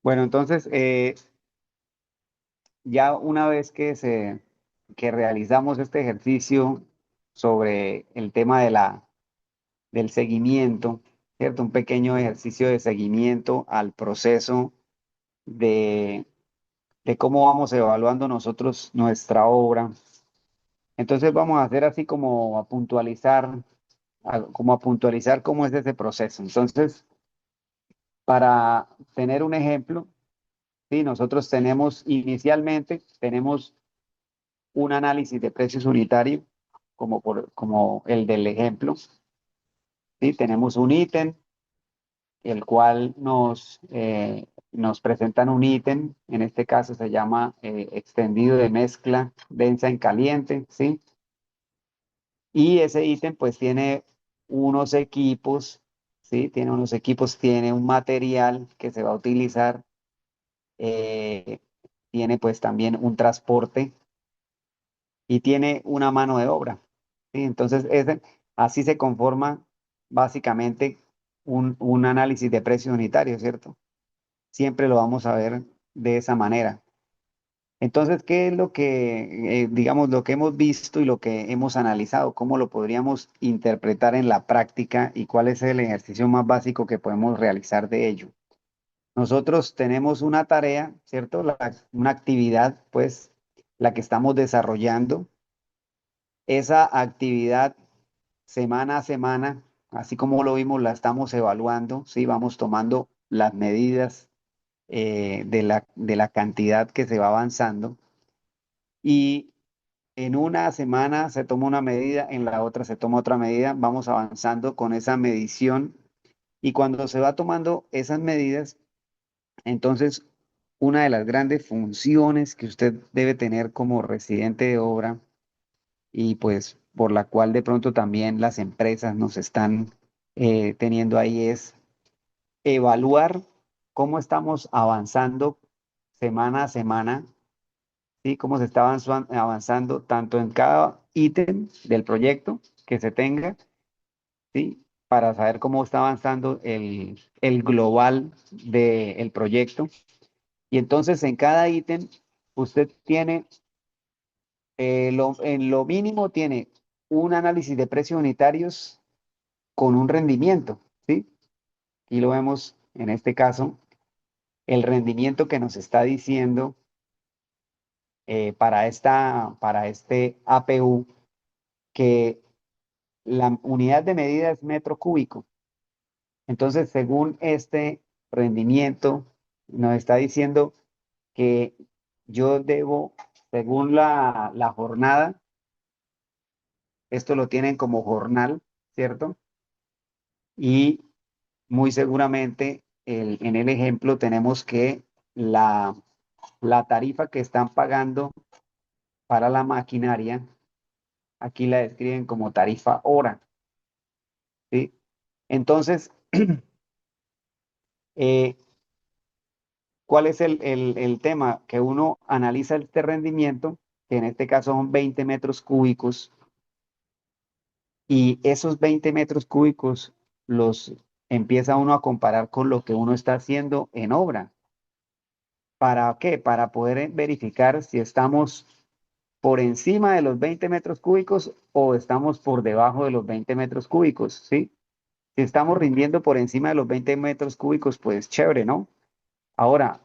Bueno, entonces, ya una vez que realizamos este ejercicio sobre el tema del seguimiento, ¿cierto? Un pequeño ejercicio de seguimiento al proceso de, de cómo vamos evaluando nosotros nuestra obra. Entonces vamos a hacer así como a puntualizar, como a puntualizar cómo es ese proceso. Entonces, para tener un ejemplo, sí, nosotros tenemos inicialmente, tenemos un análisis de precios unitario, como el del ejemplo, ¿sí? Tenemos un ítem, el cual nos presentan un ítem, en este caso se llama extendido de mezcla densa en caliente, ¿sí? Y ese ítem pues tiene unos equipos, ¿sí? Tiene unos equipos, tiene un material que se va a utilizar, eh, tiene pues también un transporte y tiene una mano de obra, ¿sí? Entonces, así se conforma básicamente un análisis de precio unitario, ¿cierto? Siempre lo vamos a ver de esa manera. Entonces, ¿qué es lo que, digamos, lo que hemos visto y lo que hemos analizado? ¿Cómo lo podríamos interpretar en la práctica y cuál es el ejercicio más básico que podemos realizar de ello? Nosotros tenemos una tarea, ¿cierto? Una actividad, pues, la que estamos desarrollando. Esa actividad semana a semana, así como lo vimos, la estamos evaluando, ¿sí? Vamos tomando las medidas de la cantidad que se va avanzando y en una semana se toma una medida, en la otra se toma otra medida, vamos avanzando con esa medición y cuando se va tomando esas medidas, entonces una de las grandes funciones que usted debe tener como residente de obra y pues por la cual de pronto también las empresas nos están teniendo ahí es evaluar cómo estamos avanzando semana a semana, ¿sí? Cómo se está avanzando tanto en cada ítem del proyecto que se tenga, ¿sí? Para saber cómo está avanzando el global del proyecto. Y entonces en cada ítem usted tiene, en lo mínimo tiene un análisis de precios unitarios con un rendimiento, ¿sí? Y lo vemos en este caso, el rendimiento que nos está diciendo para este APU, que la unidad de medida es metro cúbico. Entonces, según este rendimiento, nos está diciendo que yo debo, según la jornada, esto lo tienen como jornal, ¿cierto? Y muy seguramente en el ejemplo tenemos que la, la tarifa que están pagando para la maquinaria, aquí la describen como tarifa hora, ¿sí? Entonces, eh, ¿cuál es el tema? Que uno analiza este rendimiento, que en este caso son 20 metros cúbicos, y esos 20 metros cúbicos los empieza uno a comparar con lo que uno está haciendo en obra. ¿Para qué? Para poder verificar si estamos por encima de los 20 metros cúbicos o estamos por debajo de los 20 metros cúbicos, ¿sí? Si estamos rindiendo por encima de los 20 metros cúbicos, pues chévere, ¿no? Ahora,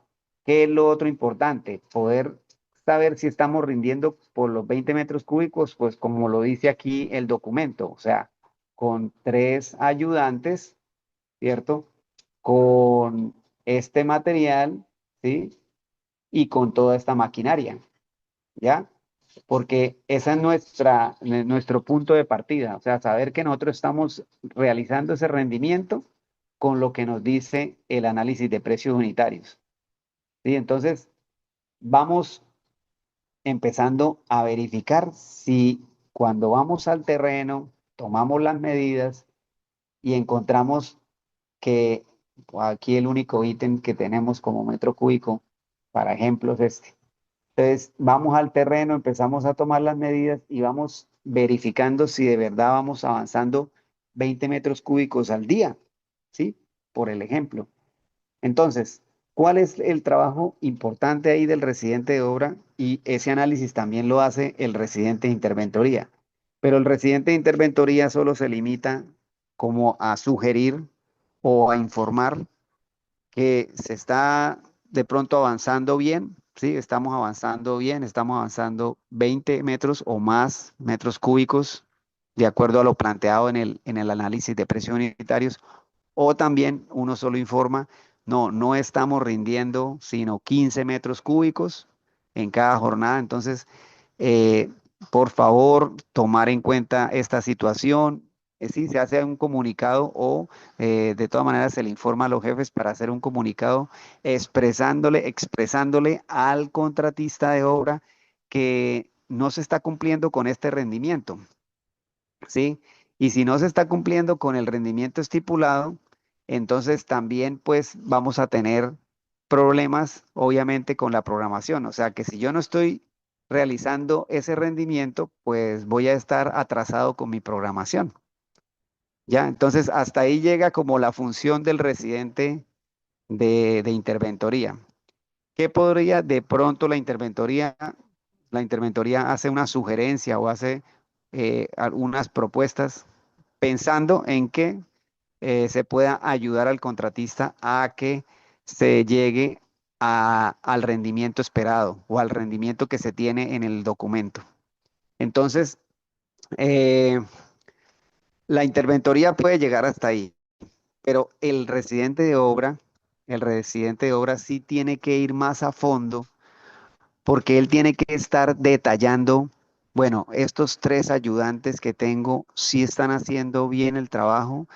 ¿qué es lo otro importante? Poder saber si estamos rindiendo por los 20 metros cúbicos, pues como lo dice aquí el documento, o sea, con tres ayudantes, ¿cierto? Con este material, ¿sí? Y con toda esta maquinaria, ¿ya? Porque esa es nuestro punto de partida, o sea, saber que nosotros estamos realizando ese rendimiento con lo que nos dice el análisis de precios unitarios. ¿Sí? Entonces, vamos empezando a verificar si cuando vamos al terreno, tomamos las medidas y encontramos que aquí el único ítem que tenemos como metro cúbico, para ejemplo, es este. Entonces, vamos al terreno, empezamos a tomar las medidas y vamos verificando si de verdad vamos avanzando 20 metros cúbicos al día, ¿sí? Por el ejemplo. Entonces, ¿Cuál es el trabajo importante ahí del residente de obra? Y ese análisis también lo hace el residente de interventoría. Pero el residente de interventoría solo se limita como a sugerir o a informar que se está de pronto avanzando bien, ¿sí? Estamos avanzando bien, estamos avanzando 20 metros o más metros cúbicos de acuerdo a lo planteado en el análisis de presión unitarios. O también uno solo informa, no, no estamos rindiendo sino 15 metros cúbicos en cada jornada. Entonces, eh, por favor, tomar en cuenta esta situación. Si se hace un comunicado o de todas maneras se le informa a los jefes para hacer un comunicado expresándole al contratista de obra que no se está cumpliendo con este rendimiento, ¿sí? Y si no se está cumpliendo con el rendimiento estipulado, entonces también pues vamos a tener problemas, obviamente, con la programación. O sea que si yo no estoy realizando ese rendimiento, pues voy a estar atrasado con mi programación. ¿Ya? Entonces, hasta ahí llega como la función del residente de interventoría. ¿Qué podría de pronto la interventoría? La interventoría hace una sugerencia o hace algunas propuestas pensando en que se pueda ayudar al contratista a que se llegue al rendimiento esperado o al rendimiento que se tiene en el documento. Entonces, eh, la interventoría puede llegar hasta ahí, pero el residente de obra sí tiene que ir más a fondo porque él tiene que estar detallando, bueno, estos tres ayudantes que tengo sí están haciendo bien el trabajo.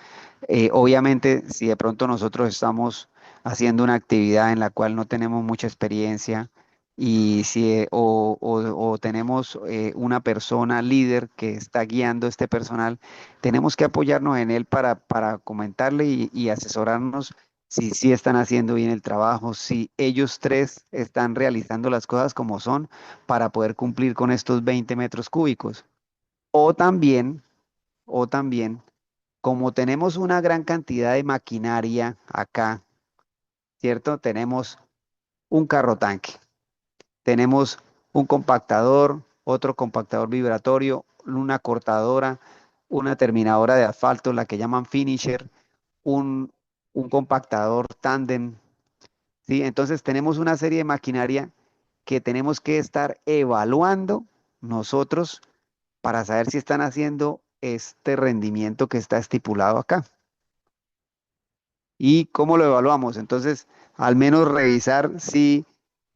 Obviamente, si de pronto nosotros estamos haciendo una actividad en la cual no tenemos mucha experiencia y si o tenemos una persona líder que está guiando este personal, tenemos que apoyarnos en él para comentarle y asesorarnos si sí están haciendo bien el trabajo, si ellos tres están realizando las cosas como son para poder cumplir con estos 20 metros cúbicos. O también, o también como tenemos una gran cantidad de maquinaria acá, ¿cierto? Tenemos un carro tanque, tenemos un compactador, otro compactador vibratorio, una cortadora, una terminadora de asfalto, la que llaman finisher, un, un compactador tándem, ¿sí? Entonces tenemos una serie de maquinaria que tenemos que estar evaluando nosotros para saber si están haciendo este rendimiento que está estipulado acá. ¿Y cómo lo evaluamos? Entonces, al menos revisar si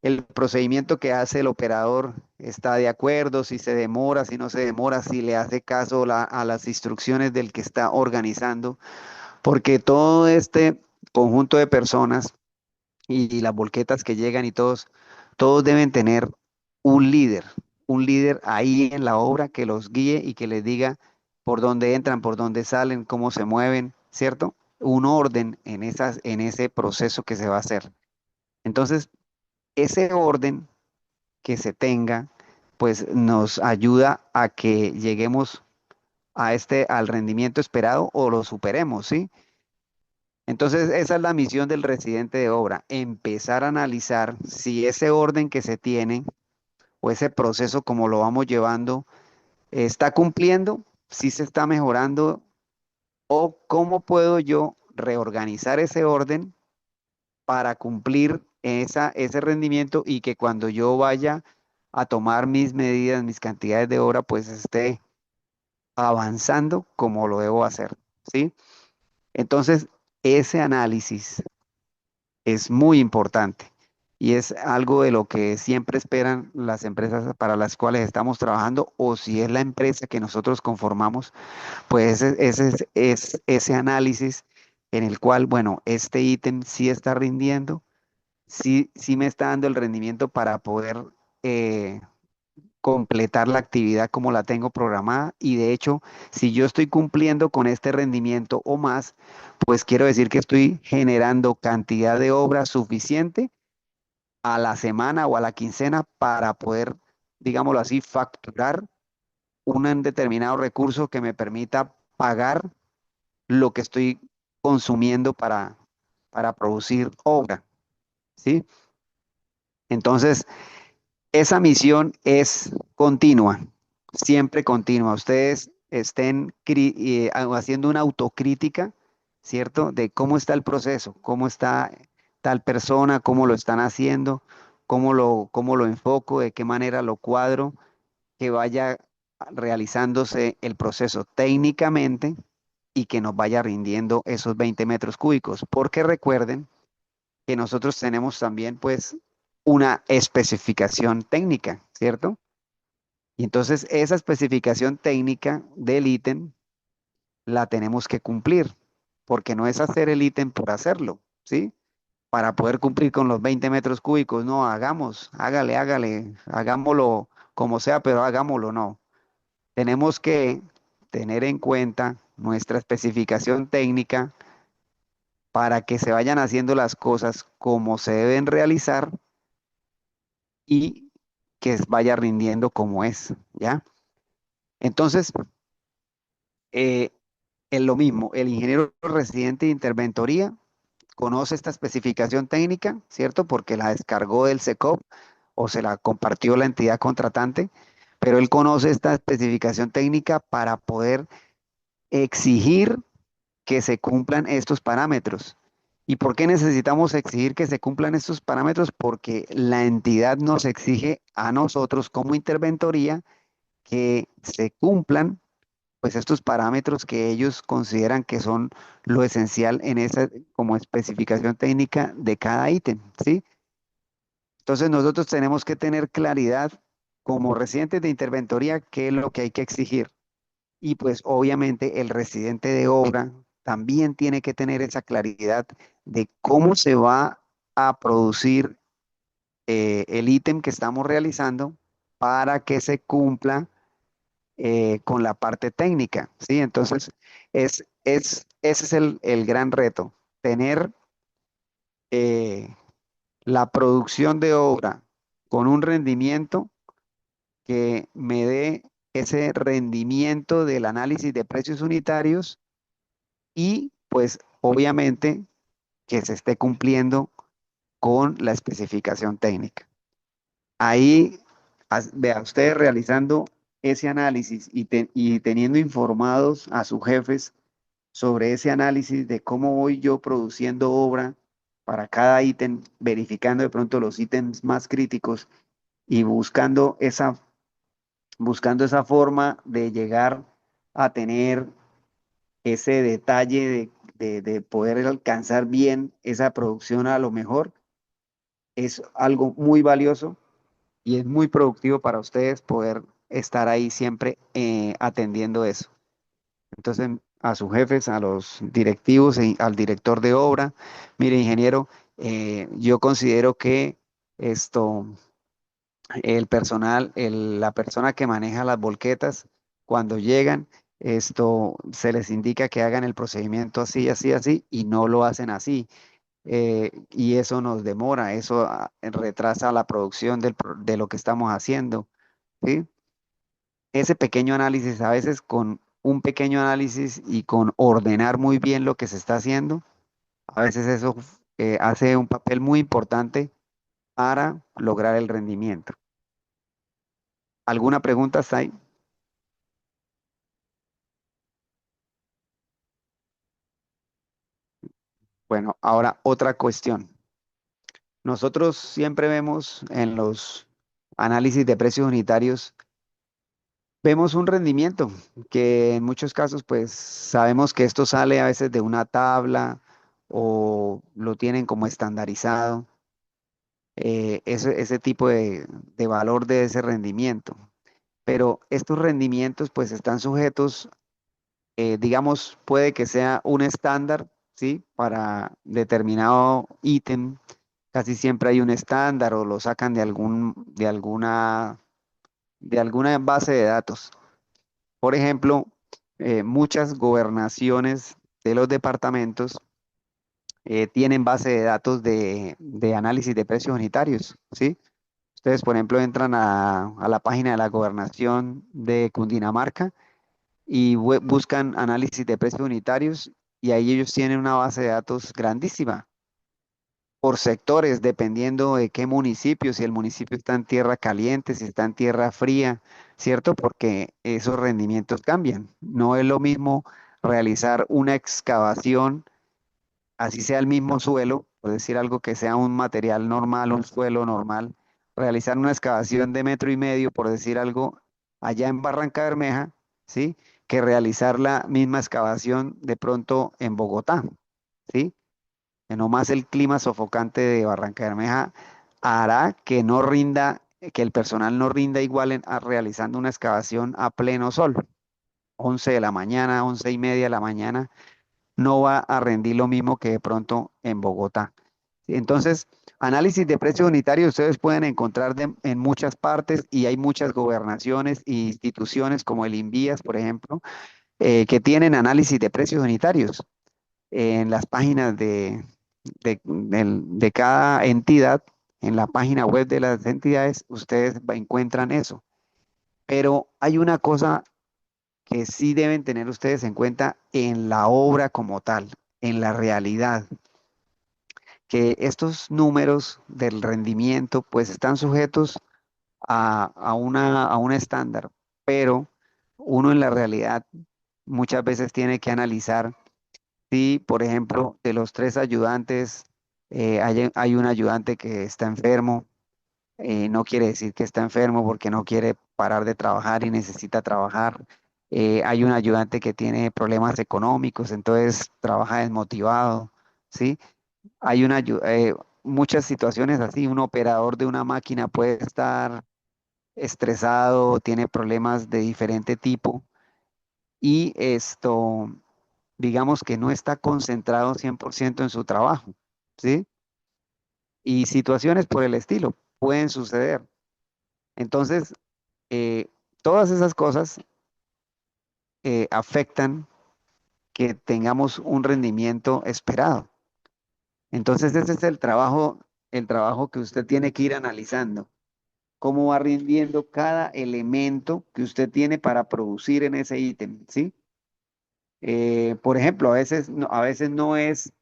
el procedimiento que hace el operador está de acuerdo, si se demora, si no se demora, si le hace caso a las instrucciones del que está organizando, porque todo este conjunto de personas y las volquetas que llegan y todos deben tener un líder ahí en la obra que los guíe y que les diga por dónde entran, por dónde salen, cómo se mueven, ¿cierto? Un orden en ese proceso que se va a hacer. Entonces, ese orden que se tenga, pues nos ayuda a que lleguemos al rendimiento esperado o lo superemos, ¿sí? Entonces, esa es la misión del residente de obra, empezar a analizar si ese orden que se tiene o ese proceso como lo vamos llevando está cumpliendo, si se está mejorando o cómo puedo yo reorganizar ese orden para cumplir ese rendimiento y que cuando yo vaya a tomar mis medidas, mis cantidades de obra, pues esté avanzando como lo debo hacer, ¿sí? Entonces, ese análisis es muy importante y es algo de lo que siempre esperan las empresas para las cuales estamos trabajando o si es la empresa que nosotros conformamos, pues es ese análisis en el cual, bueno, este ítem sí está rindiendo, sí me está dando el rendimiento para poder eh, completar la actividad como la tengo programada y de hecho, si yo estoy cumpliendo con este rendimiento o más, pues quiero decir que estoy generando cantidad de obra suficiente a la semana o a la quincena para poder, digámoslo así, facturar un determinado recurso que me permita pagar lo que estoy consumiendo para producir obra, ¿sí? Entonces, esa misión es continua, siempre continua. Ustedes estén haciendo una autocrítica, ¿cierto? De cómo está el proceso, cómo está tal persona, cómo lo están haciendo, cómo lo enfoco, de qué manera lo cuadro, que vaya realizándose el proceso técnicamente y que nos vaya rindiendo esos 20 metros cúbicos. Porque recuerden que nosotros tenemos también pues una especificación técnica, ¿cierto? Y entonces esa especificación técnica del ítem la tenemos que cumplir, porque no es hacer el ítem por hacerlo, ¿sí? Para poder cumplir con los 20 metros cúbicos, no, hágale, hagámoslo como sea, pero hagámoslo, no. Tenemos que tener en cuenta nuestra especificación técnica para que se vayan haciendo las cosas como se deben realizar y que vaya rindiendo como es, ¿ya? Entonces, eh, es lo mismo, el ingeniero residente de interventoría conoce esta especificación técnica, ¿cierto? Porque la descargó del SECOP o se la compartió la entidad contratante, pero él conoce esta especificación técnica para poder exigir que se cumplan estos parámetros. ¿Y por qué necesitamos exigir que se cumplan estos parámetros? Porque la entidad nos exige a nosotros como interventoría que se cumplan pues estos parámetros que ellos consideran que son lo esencial en esa como especificación técnica de cada ítem, ¿sí? Entonces nosotros tenemos que tener claridad como residentes de interventoría qué es lo que hay que exigir. Y pues obviamente el residente de obra también tiene que tener esa claridad de cómo se va a producir el ítem que estamos realizando para que se cumpla con la parte técnica, ¿sí? Entonces, ese es el gran reto, tener eh, la producción de obra con un rendimiento que me dé ese rendimiento del análisis de precios unitarios y pues obviamente que se esté cumpliendo con la especificación técnica. Ahí, vea, ustedes realizando ese análisis y teniendo informados a sus jefes sobre ese análisis de cómo voy yo produciendo obra para cada ítem, verificando de pronto los ítems más críticos y buscando esa forma de llegar a tener ese detalle de poder alcanzar bien esa producción a lo mejor, es algo muy valioso y es muy productivo para ustedes poder estar ahí siempre atendiendo eso. Entonces, a sus jefes, a los directivos, al director de obra, mire, ingeniero, yo considero que esto, el personal, la persona que maneja las volquetas, cuando llegan, esto se les indica que hagan el procedimiento así, así, así, y no lo hacen así. Y eso nos demora, eso retrasa la producción de lo que estamos haciendo, ¿sí? Ese pequeño análisis, a veces con un pequeño análisis y con ordenar muy bien lo que se está haciendo, a veces eso hace un papel muy importante para lograr el rendimiento. ¿Alguna pregunta hasta ahí? Bueno, ahora otra cuestión. Nosotros siempre vemos en los análisis de precios unitarios, vemos un rendimiento que en muchos casos pues sabemos que esto sale a veces de una tabla o lo tienen como estandarizado, ese tipo de valor de ese rendimiento. Pero estos rendimientos pues están sujetos, digamos, puede que sea un estándar, ¿sí? Para determinado ítem, casi siempre hay un estándar o lo sacan de alguna base de datos. Por ejemplo, muchas gobernaciones de los departamentos tienen base de datos de análisis de precios unitarios, ¿sí? Ustedes, por ejemplo, entran a la página de la gobernación de Cundinamarca y buscan análisis de precios unitarios y ahí ellos tienen una base de datos grandísima. por sectores, dependiendo de qué municipio, si el municipio está en tierra caliente, si está en tierra fría, ¿cierto? Porque esos rendimientos cambian. No es lo mismo realizar una excavación, así sea el mismo suelo, por decir algo que sea un material normal, un suelo normal, realizar una excavación de 1,5 metros, por decir algo, allá en Barranca Bermeja, ¿sí? Que realizar la misma excavación de pronto en Bogotá, ¿sí? Que no más el clima sofocante de Barranca Bermeja hará que no rinda, que el personal no rinda igual realizando una excavación a pleno sol. 11 de la mañana, 11:30 de la mañana, no va a rendir lo mismo que de pronto en Bogotá. Entonces, análisis de precios unitarios ustedes pueden encontrar en muchas partes y hay muchas gobernaciones e instituciones como el INVIAS, por ejemplo, que tienen análisis de precios unitarios en las páginas de cada entidad, en la página web de las entidades, ustedes encuentran eso. Pero hay una cosa que sí deben tener ustedes en cuenta en la obra como tal, en la realidad, que estos números del rendimiento pues están sujetos a un estándar, pero uno en la realidad muchas veces tiene que analizar si, por ejemplo, de los tres ayudantes, hay un ayudante que está enfermo, no quiere decir que está enfermo porque no quiere parar de trabajar y necesita trabajar. Hay un ayudante que tiene problemas económicos, entonces trabaja desmotivado, ¿sí? Hay muchas situaciones así. Un operador de una máquina puede estar estresado, tiene problemas de diferente tipo y esto, digamos que no está concentrado 100% en su trabajo, ¿sí? Y situaciones por el estilo pueden suceder. Entonces, eh, todas esas cosas afectan que tengamos un rendimiento esperado. Entonces, ese es el trabajo que usted tiene que ir analizando. Cómo va rindiendo cada elemento que usted tiene para producir en ese ítem, ¿sí? Por ejemplo, a veces no es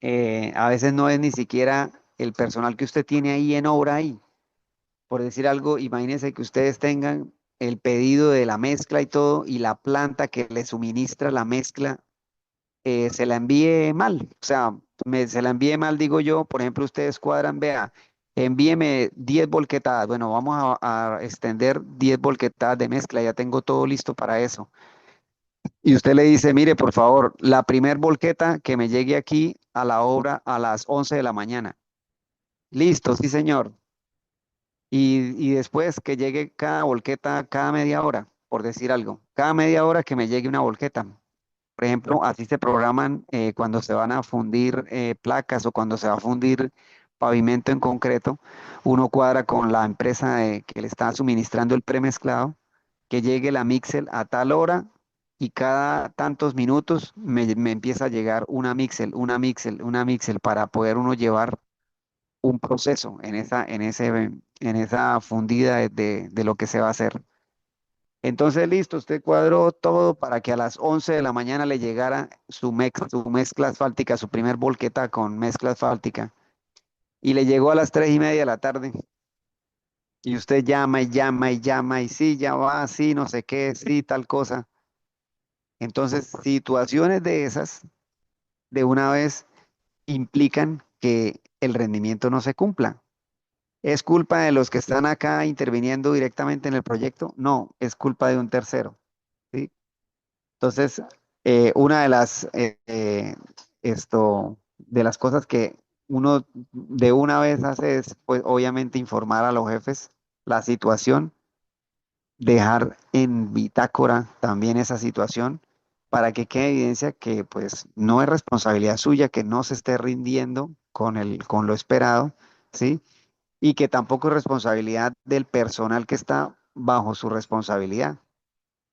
ni siquiera el personal que usted tiene ahí en obra ahí. Por decir algo, imagínense que ustedes tengan el pedido de la mezcla y todo, y la planta que le suministra la mezcla se la envíe mal. O sea, se la envíe mal, digo yo, por ejemplo, ustedes cuadran, vea, envíeme 10 volquetadas. Bueno, vamos a extender 10 volquetadas de mezcla, ya tengo todo listo para eso. Y usted le dice, mire, por favor, la primer volqueta que me llegue aquí a la obra a las 11 de la mañana. Listo, sí, señor. Y después que llegue cada volqueta cada media hora, por decir algo. Cada media hora que me llegue una volqueta. Por ejemplo, así se programan cuando se van a fundir placas o cuando se va a fundir pavimento en concreto. Uno cuadra con la empresa que le está suministrando el premezclado, que llegue la mixel a tal hora y cada tantos minutos me empieza a llegar una mixel, una mixel, una mixel para poder uno llevar un proceso en esa fundida de lo que se va a hacer. Entonces, listo, usted cuadró todo para que a las 11 de la mañana le llegara su mezcla asfáltica, su primer volqueta con mezcla asfáltica, y le llegó a las 3:30 de la tarde. Y usted llama y llama y llama y sí, ya va, sí, no sé qué, sí, tal cosa. Entonces, situaciones de esas, de una vez, implican que el rendimiento no se cumpla. ¿Es culpa de los que están acá interviniendo directamente en el proyecto? No, es culpa de un tercero, ¿sí? Entonces, una de de las cosas que uno de una vez hace es, pues, obviamente informar a los jefes la situación, dejar en bitácora también esa situación para que quede evidencia que, pues, no es responsabilidad suya que no se esté rindiendo con lo esperado, ¿sí? Y que tampoco es responsabilidad del personal que está bajo su responsabilidad,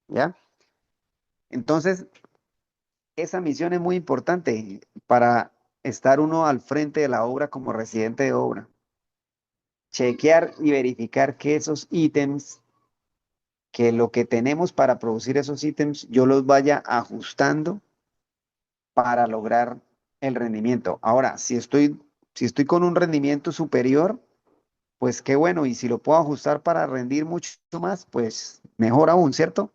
¿ya? Entonces, esa misión es muy importante para estar uno al frente de la obra como residente de obra. Chequear y verificar que esos ítems, que lo que tenemos para producir esos ítems, yo los vaya ajustando para lograr el rendimiento. Ahora, si estoy Si estoy con un rendimiento superior, pues qué bueno. Y si lo puedo ajustar para rendir mucho más, pues mejor aún, ¿cierto?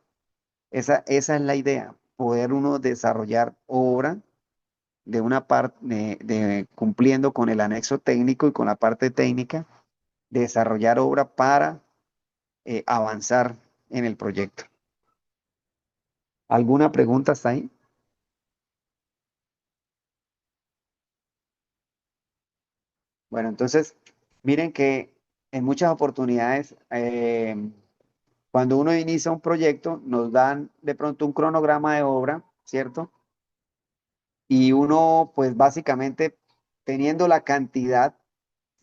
Esa es la idea, poder uno desarrollar obra de una parte, cumpliendo con el anexo técnico y con la parte técnica, desarrollar obra para avanzar en el proyecto. ¿Alguna pregunta hasta ahí? Bueno, entonces, miren que en muchas oportunidades, cuando uno inicia un proyecto, nos dan de pronto un cronograma de obra, ¿cierto? Y uno, pues básicamente, teniendo la cantidad,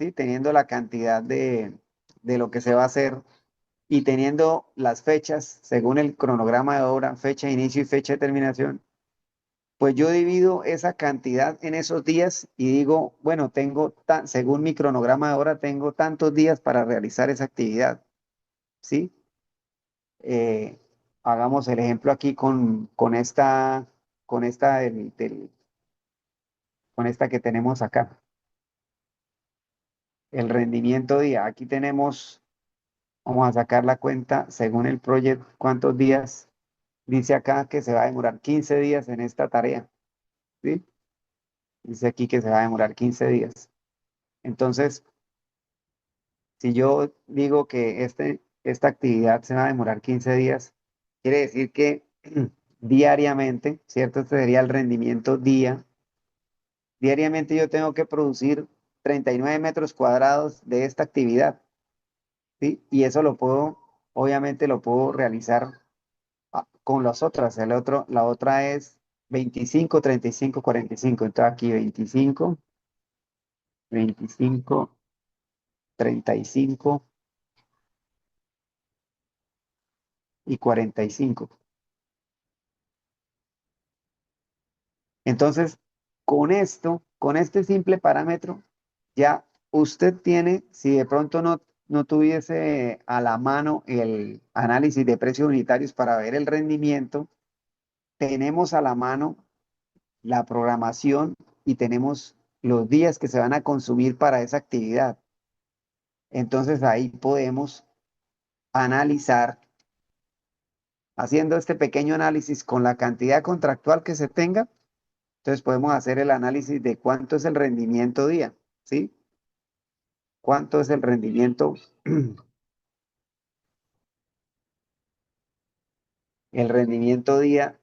¿sí? Teniendo la cantidad de lo que se va a hacer y teniendo las fechas, según el cronograma de obra, fecha de inicio y fecha de terminación, pues yo divido esa cantidad en esos días y digo, bueno, según mi cronograma de obra, tengo tantos días para realizar esa actividad, ¿sí? Eh, hagamos el ejemplo aquí con esta, con esta que tenemos acá, el rendimiento día. Aquí tenemos, vamos a sacar la cuenta según el proyecto, cuántos días. Dice acá que se va a demorar 15 días en esta tarea, ¿sí? Dice aquí que se va a demorar 15 días. Entonces, si yo digo que esta actividad se va a demorar 15 días, quiere decir que diariamente, ¿cierto? Este sería el rendimiento día. Diariamente yo tengo que producir 39 metros cuadrados de esta actividad, ¿sí? Y eso obviamente lo puedo realizar con las otras. La otra es 25, 35, 45. Entonces aquí 25, 25, 35 y 45. Entonces, con este simple parámetro, ya usted tiene, si de pronto no tuviese a la mano el análisis de precios unitarios para ver el rendimiento, tenemos a la mano la programación y tenemos los días que se van a consumir para esa actividad. Entonces ahí podemos analizar, haciendo este pequeño análisis con la cantidad contractual que se tenga, entonces podemos hacer el análisis de cuánto es el rendimiento día, ¿sí? ¿Cuánto es el rendimiento, el rendimiento día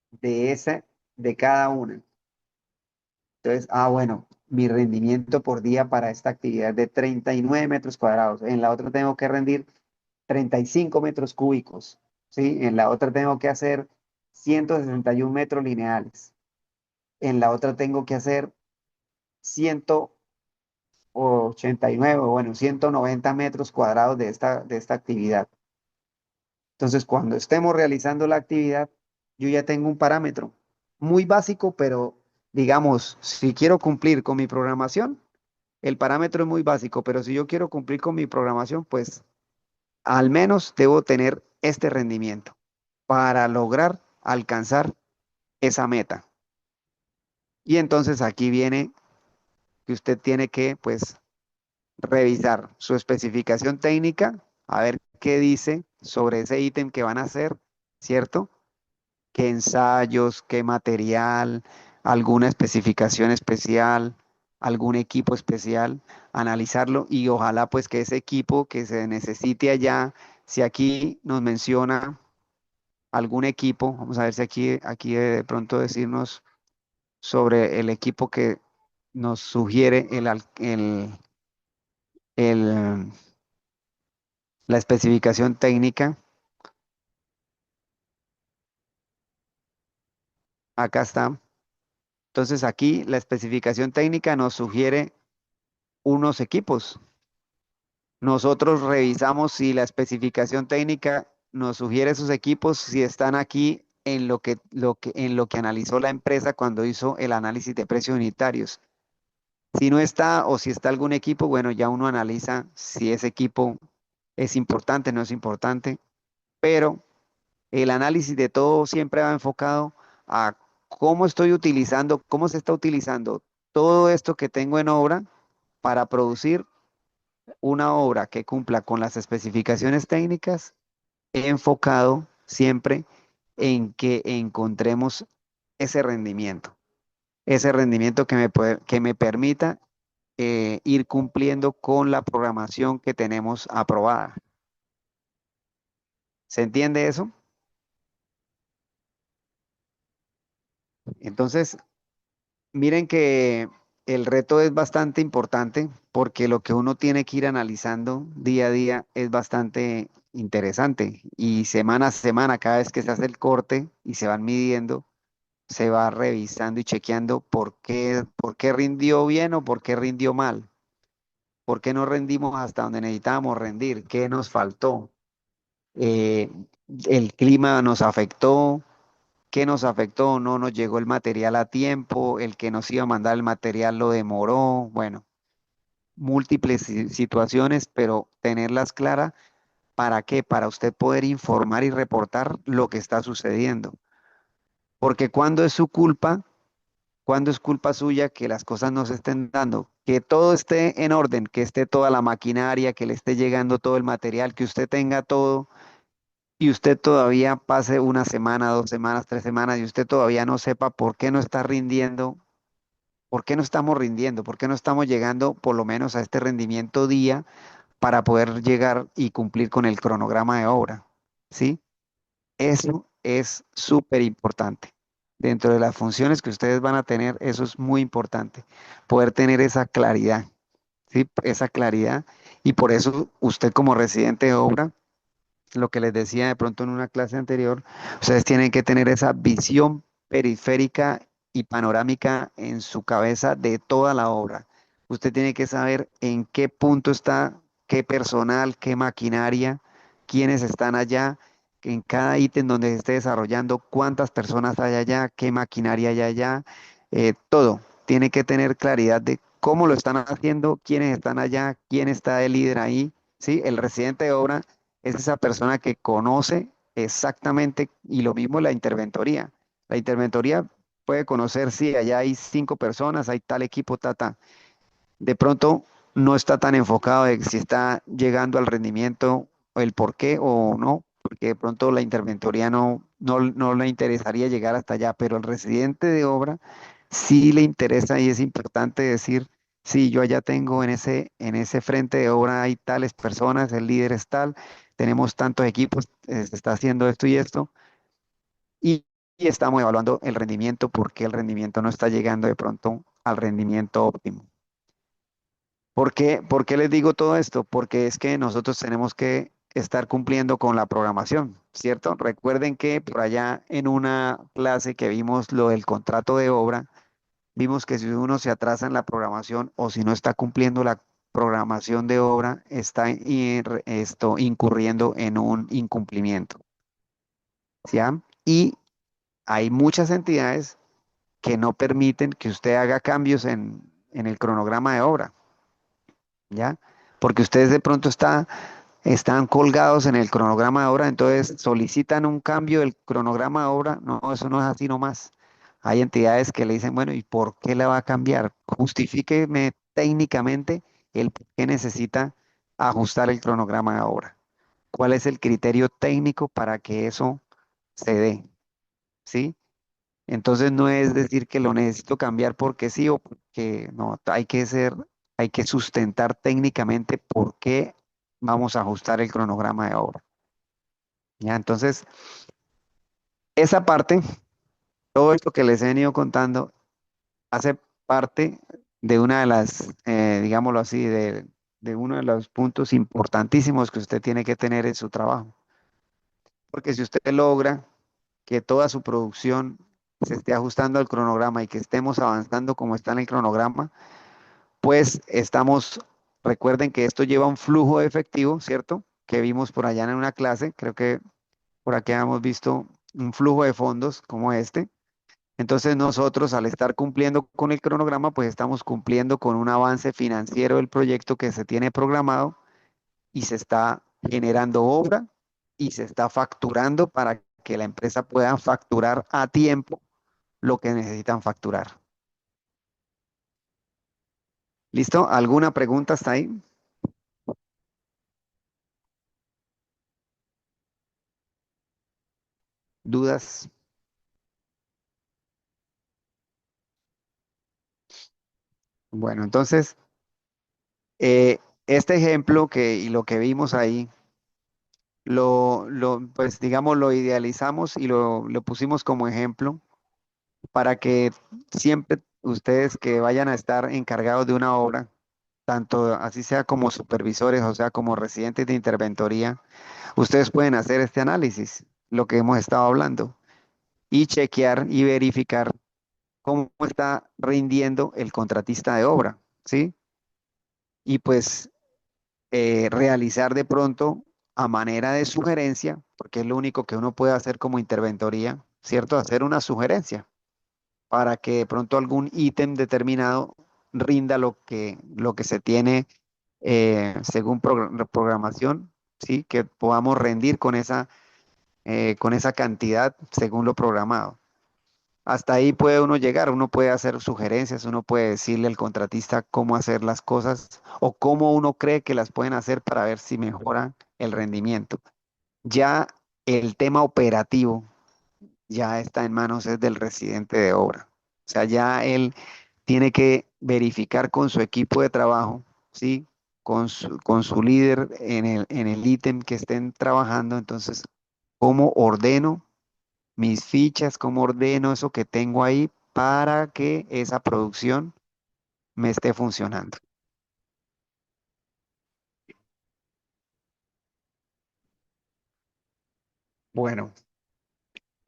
de de cada una? Entonces, bueno, mi rendimiento por día para esta actividad es de 39 metros cuadrados. En la otra tengo que rendir 35 metros cúbicos, ¿sí? En la otra tengo que hacer 161 metros lineales. En la otra tengo que hacer 189, bueno, 190 metros cuadrados de esta actividad. Entonces, cuando estemos realizando la actividad, yo ya tengo un parámetro muy básico, pero digamos, si quiero cumplir con mi programación, el parámetro es muy básico, pero si yo quiero cumplir con mi programación, pues al menos debo tener este rendimiento para lograr alcanzar esa meta. Y entonces aquí viene que usted tiene que, pues, revisar su especificación técnica, a ver qué dice sobre ese ítem que van a hacer, ¿cierto? Qué ensayos, qué material, alguna especificación especial, algún equipo especial, analizarlo y ojalá pues que ese equipo que se necesite allá, si aquí nos menciona algún equipo, vamos a ver si aquí de pronto decirnos sobre el equipo que nos sugiere el- la especificación técnica. Acá está. Entonces aquí la especificación técnica nos sugiere unos equipos. Nosotros revisamos si la especificación técnica nos sugiere esos equipos, si están aquí en en lo que analizó la empresa cuando hizo el análisis de precios unitarios. Si no está o si está algún equipo, bueno, ya uno analiza si ese equipo es importante, no es importante, pero el análisis de todo siempre va enfocado a cómo estoy utilizando, cómo se está utilizando todo esto que tengo en obra para producir una obra que cumpla con las especificaciones técnicas, he enfocado siempre en que encontremos ese rendimiento que me permita ir cumpliendo con la programación que tenemos aprobada. ¿Se entiende eso? Entonces, miren que el reto es bastante importante porque lo que uno tiene que ir analizando día a día es bastante interesante y semana a semana, cada vez que se hace el corte y se van midiendo, se va revisando y chequeando por qué rindió bien o por qué rindió mal, por qué no rendimos hasta donde necesitábamos rendir, qué nos faltó. Eh, el clima nos afectó, qué nos afectó, no nos llegó el material a tiempo, el que nos iba a mandar el material lo demoró, bueno, múltiples situaciones, pero tenerlas claras, ¿para qué? Para usted poder informar y reportar lo que está sucediendo. Porque cuando es su culpa, cuando es culpa suya que las cosas no se estén dando, que todo esté en orden, que esté toda la maquinaria, que le esté llegando todo el material, que usted tenga todo y usted todavía pase una semana, 2 semanas, 3 semanas y usted todavía no sepa por qué no está rindiendo, por qué no estamos rindiendo, por qué no estamos llegando por lo menos a este rendimiento día para poder llegar y cumplir con el cronograma de obra, ¿sí? Eso es súper importante. Dentro de las funciones que ustedes van a tener, eso es muy importante, poder tener esa claridad, ¿sí? Esa claridad. Y por eso usted como residente de obra, lo que les decía de pronto en una clase anterior, ustedes tienen que tener esa visión periférica y panorámica en su cabeza de toda la obra. Usted tiene que saber en qué punto está, qué personal, qué maquinaria, quiénes están allá, en cada ítem donde se esté desarrollando, cuántas personas hay allá, qué maquinaria hay allá, todo. Tiene que tener claridad de cómo lo están haciendo, quiénes están allá, quién está de líder ahí, ¿sí? El residente de obra es esa persona que conoce exactamente, y lo mismo la interventoría. La interventoría puede conocer si allá hay 5 personas, hay tal equipo, de pronto no está tan enfocado de si está llegando al rendimiento, o el por qué o no, porque de pronto la interventoría no le interesaría llegar hasta allá, pero el residente de obra sí le interesa y es importante decir, sí, yo allá tengo en ese frente de obra hay tales personas, el líder es tal, tenemos tantos equipos, se está haciendo esto y esto, y, y estamos evaluando el rendimiento, porque el rendimiento no está llegando de pronto al rendimiento óptimo. Por qué les digo todo esto? Porque es que nosotros tenemos que estar cumpliendo con la programación, ¿cierto? Recuerden que por allá en una clase que vimos lo del contrato de obra, vimos que si uno se atrasa en la programación o si no está cumpliendo la programación de obra, está incurriendo en un incumplimiento, ¿ya? Y hay muchas entidades que no permiten que usted haga cambios en el cronograma de obra, ¿ya? Porque ustedes de pronto están colgados en el cronograma de obra, entonces solicitan un cambio del cronograma de obra. No, eso no es así nomás. Hay entidades que le dicen, bueno, ¿y por qué la va a cambiar? Justifíqueme técnicamente el por qué necesita ajustar el cronograma de obra. ¿Cuál es el criterio técnico para que eso se dé? ¿Sí? Entonces no es decir que lo necesito cambiar porque sí o porque no, hay que sustentar técnicamente por qué vamos a ajustar el cronograma de obra. ¿Ya? Entonces, esa parte, todo esto que les he venido contando, hace parte de una de las, digámoslo así, de uno de los puntos importantísimos que usted tiene que tener en su trabajo. Porque si usted logra que toda su producción se esté ajustando al cronograma y que estemos avanzando como está en el cronograma, pues recuerden que esto lleva un flujo de efectivo, ¿cierto? Que vimos por allá en una clase, creo que por aquí hemos visto un flujo de fondos como este. Entonces nosotros al estar cumpliendo con el cronograma, pues estamos cumpliendo con un avance financiero del proyecto que se tiene programado y se está generando obra y se está facturando para que la empresa pueda facturar a tiempo lo que necesitan facturar. ¿Listo? ¿Alguna pregunta hasta ahí? ¿Dudas? Bueno, entonces, este ejemplo y lo que vimos ahí, pues digamos, lo idealizamos y lo pusimos como ejemplo para que siempre ustedes que vayan a estar encargados de una obra, tanto así sea como supervisores, o sea, como residentes de interventoría, ustedes pueden hacer este análisis, lo que hemos estado hablando, y chequear y verificar cómo está rindiendo el contratista de obra, ¿sí? Y pues realizar de pronto a manera de sugerencia, porque es lo único que uno puede hacer como interventoría, ¿cierto? Hacer una sugerencia para que de pronto algún ítem determinado rinda lo que se tiene según programación, ¿sí? Que podamos rendir con esa cantidad según lo programado. Hasta ahí puede uno llegar, uno puede hacer sugerencias, uno puede decirle al contratista cómo hacer las cosas o cómo uno cree que las pueden hacer para ver si mejoran el rendimiento. Ya el tema operativo ya está en manos es del residente de obra. O sea, ya él tiene que verificar con su equipo de trabajo, ¿sí? Con su líder en el ítem que estén trabajando. Entonces, ¿cómo ordeno mis fichas? ¿Cómo ordeno eso que tengo ahí para que esa producción me esté funcionando? Bueno,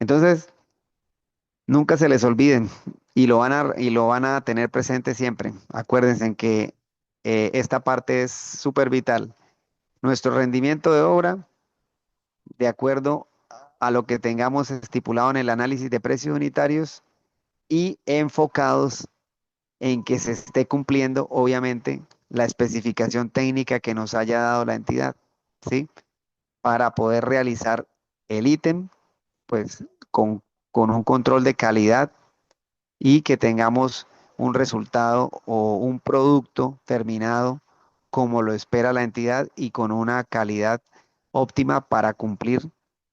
entonces, nunca se les olviden y lo van a tener presente siempre. Acuérdense en que esta parte es súper vital. Nuestro rendimiento de obra, de acuerdo a lo que tengamos estipulado en el análisis de precios unitarios y enfocados en que se esté cumpliendo, obviamente, la especificación técnica que nos haya dado la entidad, ¿sí? Para poder realizar el ítem, pues, con un control de calidad y que tengamos un resultado o un producto terminado como lo espera la entidad y con una calidad óptima para cumplir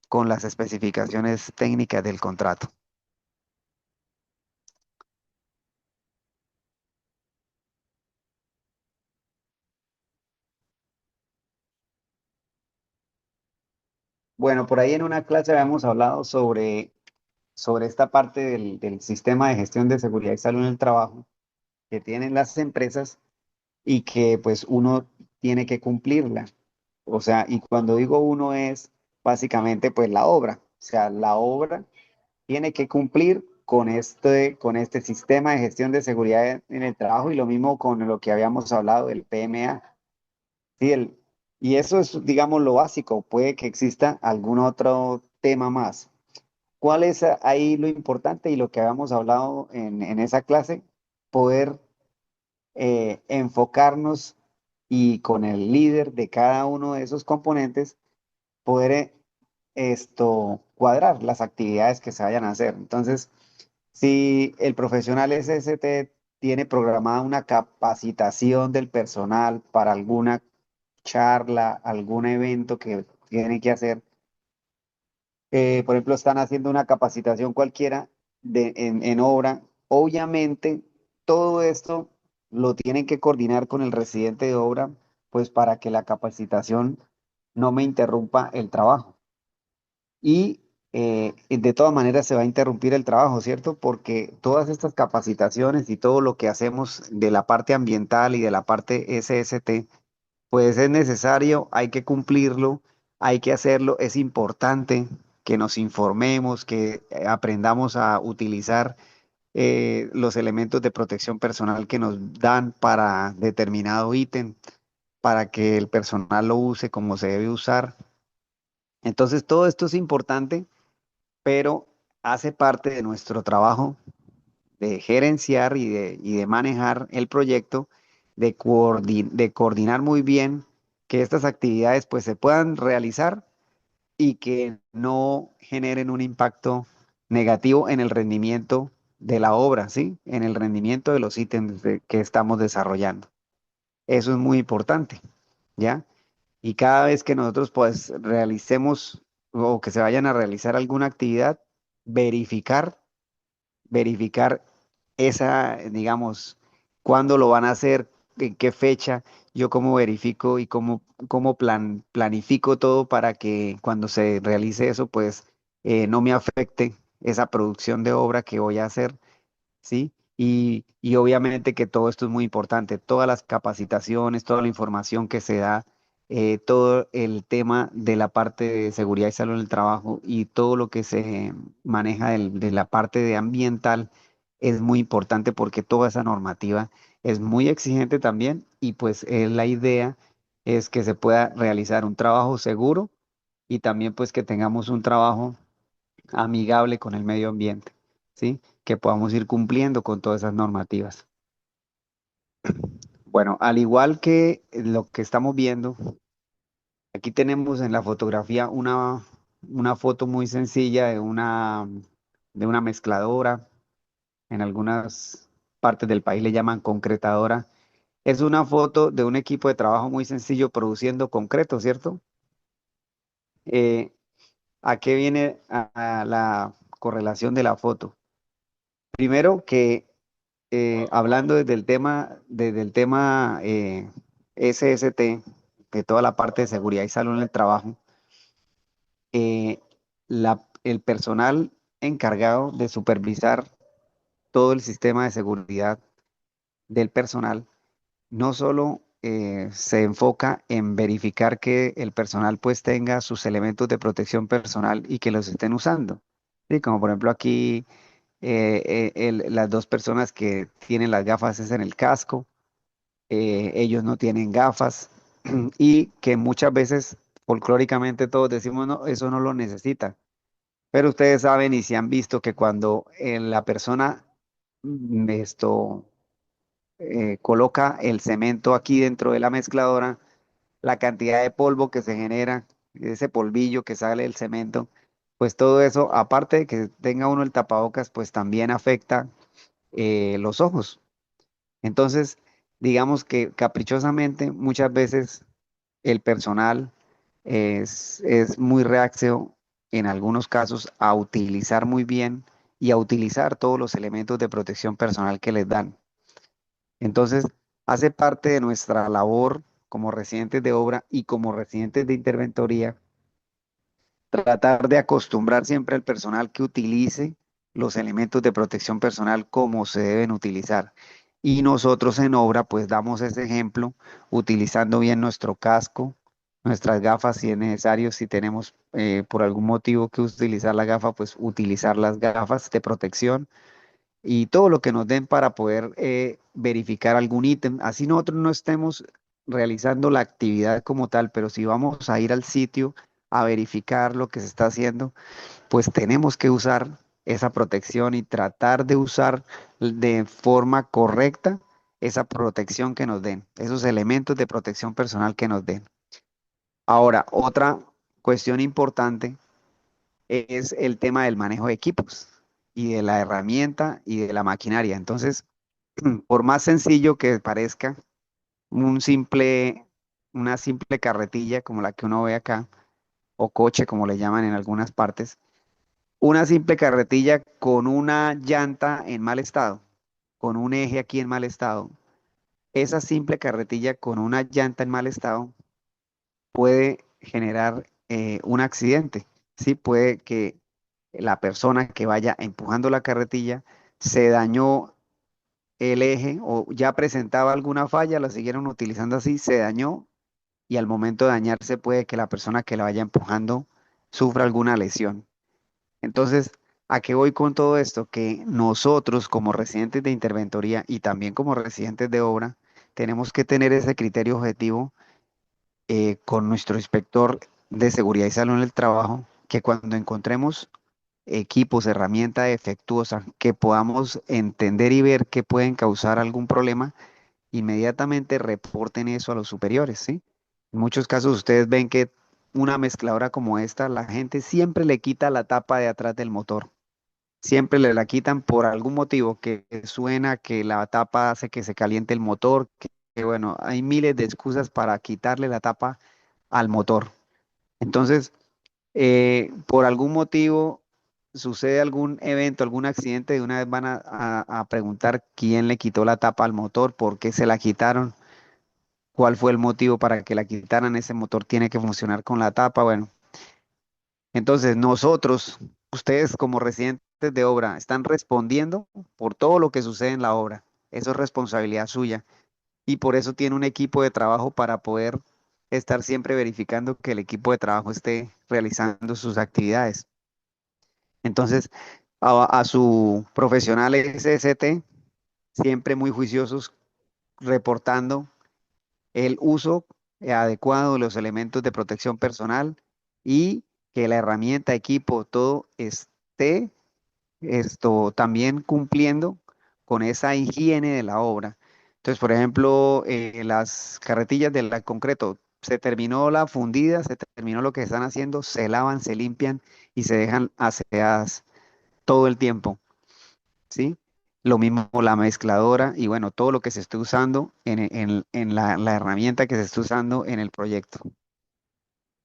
con las especificaciones técnicas del contrato. Bueno, por ahí en una clase habíamos hablado sobre esta parte del sistema de gestión de seguridad y salud en el trabajo que tienen las empresas y que pues uno tiene que cumplirla. O sea, y cuando digo uno es básicamente pues la obra. O sea, la obra tiene que cumplir con este sistema de gestión de seguridad en el trabajo y lo mismo con lo que habíamos hablado del PMA. Sí, y eso es, digamos, lo básico. Puede que exista algún otro tema más. ¿Cuál es ahí lo importante y lo que habíamos hablado en esa clase? Poder enfocarnos y con el líder de cada uno de esos componentes, poder cuadrar las actividades que se vayan a hacer. Entonces, si el profesional SST tiene programada una capacitación del personal para alguna charla, algún evento que tiene que hacer, por ejemplo, están haciendo una capacitación cualquiera en obra, obviamente todo esto lo tienen que coordinar con el residente de obra, pues para que la capacitación no me interrumpa el trabajo. Y de todas maneras se va a interrumpir el trabajo, ¿cierto? Porque todas estas capacitaciones y todo lo que hacemos de la parte ambiental y de la parte SST, pues es necesario, hay que cumplirlo, hay que hacerlo, es importante que nos informemos, que aprendamos a utilizar los elementos de protección personal que nos dan para determinado ítem, para que el personal lo use como se debe usar. Entonces, todo esto es importante, pero hace parte de nuestro trabajo de gerenciar y de manejar el proyecto, de coordinar muy bien que estas actividades pues se puedan realizar y que no generen un impacto negativo en el rendimiento de la obra, ¿sí? En el rendimiento de los ítems que estamos desarrollando. Eso es muy importante, ¿ya? Y cada vez que nosotros pues realicemos o que se vayan a realizar alguna actividad, verificar, verificar esa, digamos, cuándo lo van a hacer, en qué fecha, yo cómo verifico y cómo planifico todo para que cuando se realice eso, pues no me afecte esa producción de obra que voy a hacer, ¿sí? Y obviamente que todo esto es muy importante, todas las capacitaciones, toda la información que se da, todo el tema de la parte de seguridad y salud en el trabajo y todo lo que se maneja de la parte de ambiental es muy importante porque toda esa normativa es muy exigente también y pues la idea es que se pueda realizar un trabajo seguro y también pues que tengamos un trabajo amigable con el medio ambiente, ¿sí? Que podamos ir cumpliendo con todas esas normativas. Bueno, al igual que lo que estamos viendo, aquí tenemos en la fotografía una foto muy sencilla de una mezcladora. En algunas partes del país le llaman concretadora. Es una foto de un equipo de trabajo muy sencillo produciendo concreto, ¿cierto? Eh, ¿A qué viene a la correlación de la foto? Primero que hablando desde el tema SST, de toda la parte de seguridad y salud en el trabajo, el personal encargado de supervisar todo el sistema de seguridad del personal no solo se enfoca en verificar que el personal pues tenga sus elementos de protección personal y que los estén usando. Sí, como por ejemplo aquí las dos personas que tienen las gafas es en el casco, ellos no tienen gafas y que muchas veces folclóricamente todos decimos, no, eso no lo necesita. Pero ustedes saben y si han visto que cuando la persona esto coloca el cemento aquí dentro de la mezcladora, la cantidad de polvo que se genera, ese polvillo que sale del cemento, pues todo eso, aparte de que tenga uno el tapabocas, pues también afecta los ojos. Entonces, digamos que caprichosamente muchas veces el personal es muy reacio en algunos casos a utilizar muy bien y a utilizar todos los elementos de protección personal que les dan. Entonces, hace parte de nuestra labor como residentes de obra y como residentes de interventoría tratar de acostumbrar siempre al personal que utilice los elementos de protección personal como se deben utilizar. Y nosotros en obra pues damos ese ejemplo utilizando bien nuestro casco, nuestras gafas si es necesario, si tenemos por algún motivo que utilizar la gafa, pues utilizar las gafas de protección y todo lo que nos den para poder verificar algún ítem. Así nosotros no estemos realizando la actividad como tal, pero si vamos a ir al sitio a verificar lo que se está haciendo, pues tenemos que usar esa protección y tratar de usar de forma correcta esa protección que nos den, esos elementos de protección personal que nos den. Ahora, otra cuestión importante es el tema del manejo de equipos y de la herramienta y de la maquinaria. Entonces, por más sencillo que parezca, un simple, una simple carretilla como la que uno ve acá, o coche como le llaman en algunas partes, una simple carretilla con una llanta en mal estado, con un eje aquí en mal estado, esa simple carretilla con una llanta en mal estado puede generar un accidente, ¿sí? Puede que la persona que vaya empujando la carretilla se dañó el eje o ya presentaba alguna falla, la siguieron utilizando así, se dañó y al momento de dañarse puede que la persona que la vaya empujando sufra alguna lesión. Entonces, ¿a qué voy con todo esto? Que nosotros como residentes de interventoría y también como residentes de obra, tenemos que tener ese criterio objetivo con nuestro inspector de seguridad y salud en el trabajo, que cuando encontremos equipos, herramienta defectuosa, que podamos entender y ver que pueden causar algún problema, inmediatamente reporten eso a los superiores, ¿sí? En muchos casos ustedes ven que una mezcladora como esta, la gente siempre le quita la tapa de atrás del motor. Siempre le la quitan por algún motivo, que suena, que la tapa hace que se caliente el motor, que bueno, hay miles de excusas para quitarle la tapa al motor. Entonces, por algún motivo sucede algún evento, algún accidente, de una vez van a preguntar quién le quitó la tapa al motor, por qué se la quitaron, cuál fue el motivo para que la quitaran. Ese motor tiene que funcionar con la tapa. Bueno, entonces nosotros, ustedes como residentes de obra, están respondiendo por todo lo que sucede en la obra. Eso es responsabilidad suya. Y por eso tiene un equipo de trabajo para poder estar siempre verificando que el equipo de trabajo esté realizando sus actividades. Entonces, a su profesional SST, siempre muy juiciosos, reportando el uso adecuado de los elementos de protección personal y que la herramienta, equipo, todo esté esto también cumpliendo con esa higiene de la obra. Entonces, por ejemplo, las carretillas del concreto, se terminó la fundida, se terminó lo que están haciendo, se lavan, se limpian y se dejan aseadas todo el tiempo, ¿sí? Lo mismo la mezcladora y bueno, todo lo que se esté usando en la herramienta que se esté usando en el proyecto.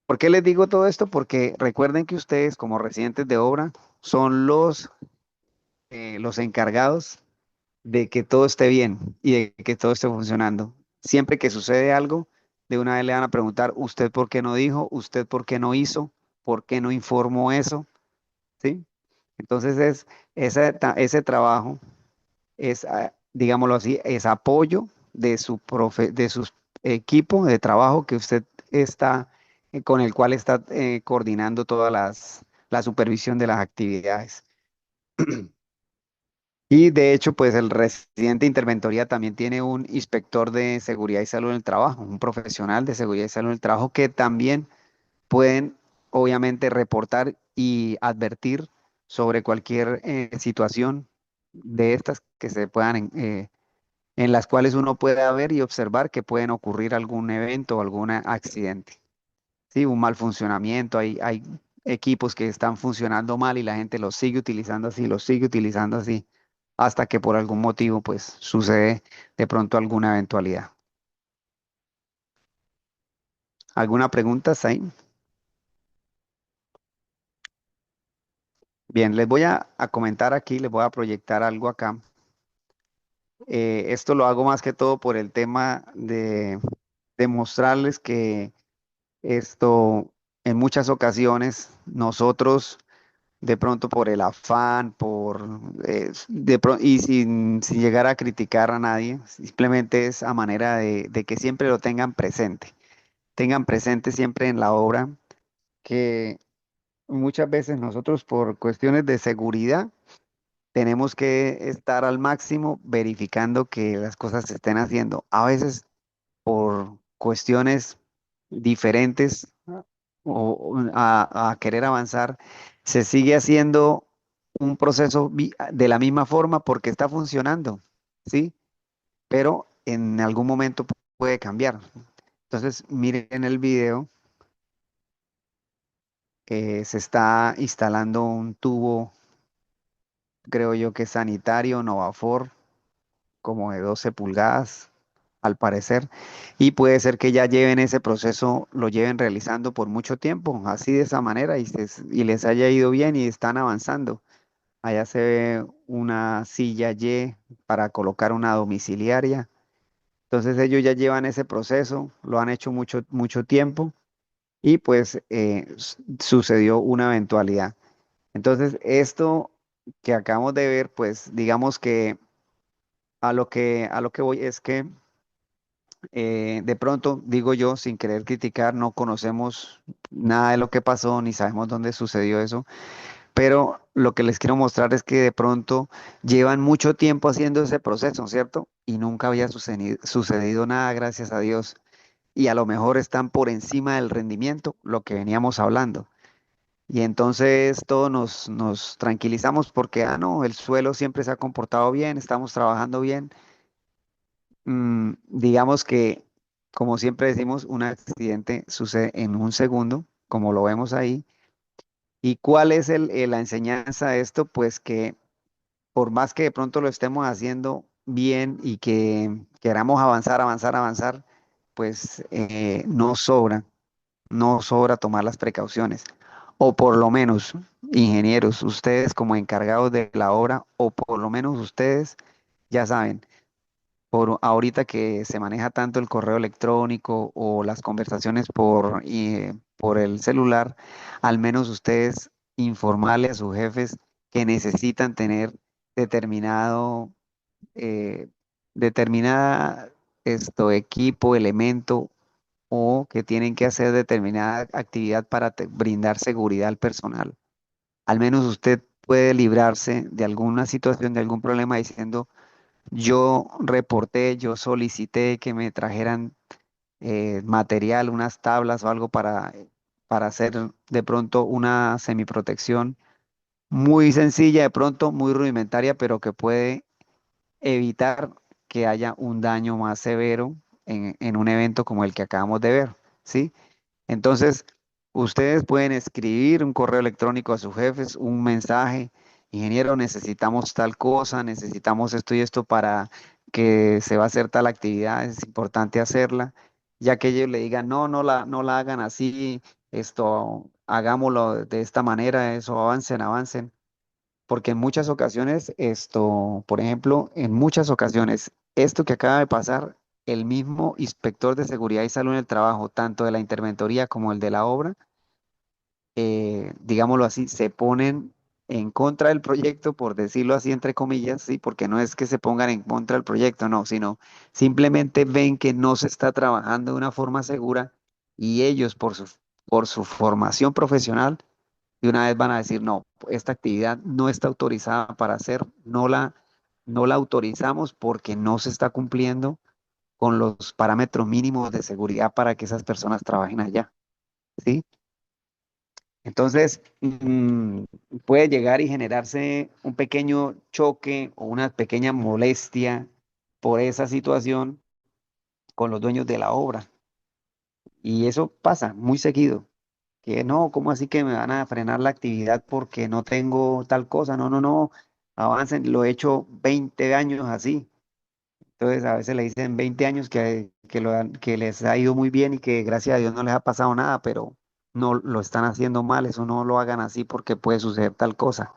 ¿Por qué les digo todo esto? Porque recuerden que ustedes como residentes de obra son los encargados de que todo esté bien y de que todo esté funcionando. Siempre que sucede algo, de una vez le van a preguntar, ¿usted por qué no dijo? ¿Usted por qué no hizo? ¿Por qué no informó eso? ¿Sí? Entonces ese trabajo es, digámoslo así, es apoyo de de su equipo de trabajo que usted está, con el cual está coordinando todas la supervisión de las actividades. Y de hecho, pues el residente de interventoría también tiene un inspector de seguridad y salud en el trabajo, un profesional de seguridad y salud en el trabajo que también pueden, obviamente, reportar y advertir sobre cualquier situación de estas que se puedan, en las cuales uno pueda ver y observar que pueden ocurrir algún evento o algún accidente. Sí, un mal funcionamiento, hay equipos que están funcionando mal y la gente los sigue utilizando así, los sigue utilizando así, hasta que por algún motivo pues sucede de pronto alguna eventualidad. ¿Alguna pregunta, Zain? Bien, les voy a comentar aquí, les voy a proyectar algo acá. Esto lo hago más que todo por el tema de mostrarles que esto en muchas ocasiones nosotros de pronto por el afán, y sin llegar a criticar a nadie, simplemente es a manera de que siempre lo tengan presente siempre en la obra, que muchas veces nosotros por cuestiones de seguridad tenemos que estar al máximo verificando que las cosas se estén haciendo. A veces por cuestiones diferentes a querer avanzar, se sigue haciendo un proceso de la misma forma porque está funcionando, ¿sí? Pero en algún momento puede cambiar. Entonces, miren el video, se está instalando un tubo, creo yo que sanitario, Novafor, como de 12 pulgadas, al parecer, y puede ser que ya lleven ese proceso, lo lleven realizando por mucho tiempo, así de esa manera, y les haya ido bien y están avanzando. Allá se ve una silla Y para colocar una domiciliaria. Entonces ellos ya llevan ese proceso, lo han hecho mucho tiempo y pues sucedió una eventualidad. Entonces esto que acabamos de ver, pues digamos que a lo que voy es que de pronto, digo yo, sin querer criticar, no conocemos nada de lo que pasó, ni sabemos dónde sucedió eso, pero lo que les quiero mostrar es que de pronto llevan mucho tiempo haciendo ese proceso, ¿cierto? Y nunca había sucedido nada, gracias a Dios. Y a lo mejor están por encima del rendimiento, lo que veníamos hablando. Y entonces todos nos tranquilizamos porque, no, el suelo siempre se ha comportado bien, estamos trabajando bien. Digamos que, como siempre decimos, un accidente sucede en un segundo, como lo vemos ahí. ¿Y cuál es la enseñanza de esto? Pues que por más que de pronto lo estemos haciendo bien y que queramos avanzar, avanzar, avanzar, pues no sobra tomar las precauciones. O por lo menos, ingenieros, ustedes como encargados de la obra, o por lo menos ustedes, ya saben, por ahorita que se maneja tanto el correo electrónico o las conversaciones por el celular, al menos ustedes informarle a sus jefes que necesitan tener determinado, eh, determinada equipo, elemento o que tienen que hacer determinada actividad para brindar seguridad al personal. Al menos usted puede librarse de alguna situación, de algún problema diciendo, yo reporté, yo solicité que me trajeran material, unas tablas o algo para hacer de pronto una semiprotección muy sencilla, de pronto muy rudimentaria, pero que puede evitar que haya un daño más severo en un evento como el que acabamos de ver, ¿sí? Entonces, ustedes pueden escribir un correo electrónico a sus jefes, un mensaje, ingeniero, necesitamos tal cosa, necesitamos esto y esto para que se va a hacer tal actividad, es importante hacerla, ya que ellos le digan, no, no la hagan así, esto, hagámoslo de esta manera, eso, avancen, avancen, porque en muchas ocasiones, esto, por ejemplo, en muchas ocasiones, esto que acaba de pasar, el mismo inspector de seguridad y salud en el trabajo, tanto de la interventoría como el de la obra, digámoslo así, se ponen en contra del proyecto, por decirlo así, entre comillas, sí, porque no es que se pongan en contra del proyecto, no, sino simplemente ven que no se está trabajando de una forma segura y ellos, por su formación profesional, de una vez van a decir, no, esta actividad no está autorizada para hacer, no la autorizamos porque no se está cumpliendo con los parámetros mínimos de seguridad para que esas personas trabajen allá, ¿sí? Entonces, puede llegar y generarse un pequeño choque o una pequeña molestia por esa situación con los dueños de la obra. Y eso pasa muy seguido. Que no, ¿cómo así que me van a frenar la actividad porque no tengo tal cosa? No, no, no, avancen, lo he hecho 20 años así. Entonces a veces le dicen 20 años que les ha ido muy bien y que gracias a Dios no les ha pasado nada, pero no lo están haciendo mal, eso no lo hagan así porque puede suceder tal cosa.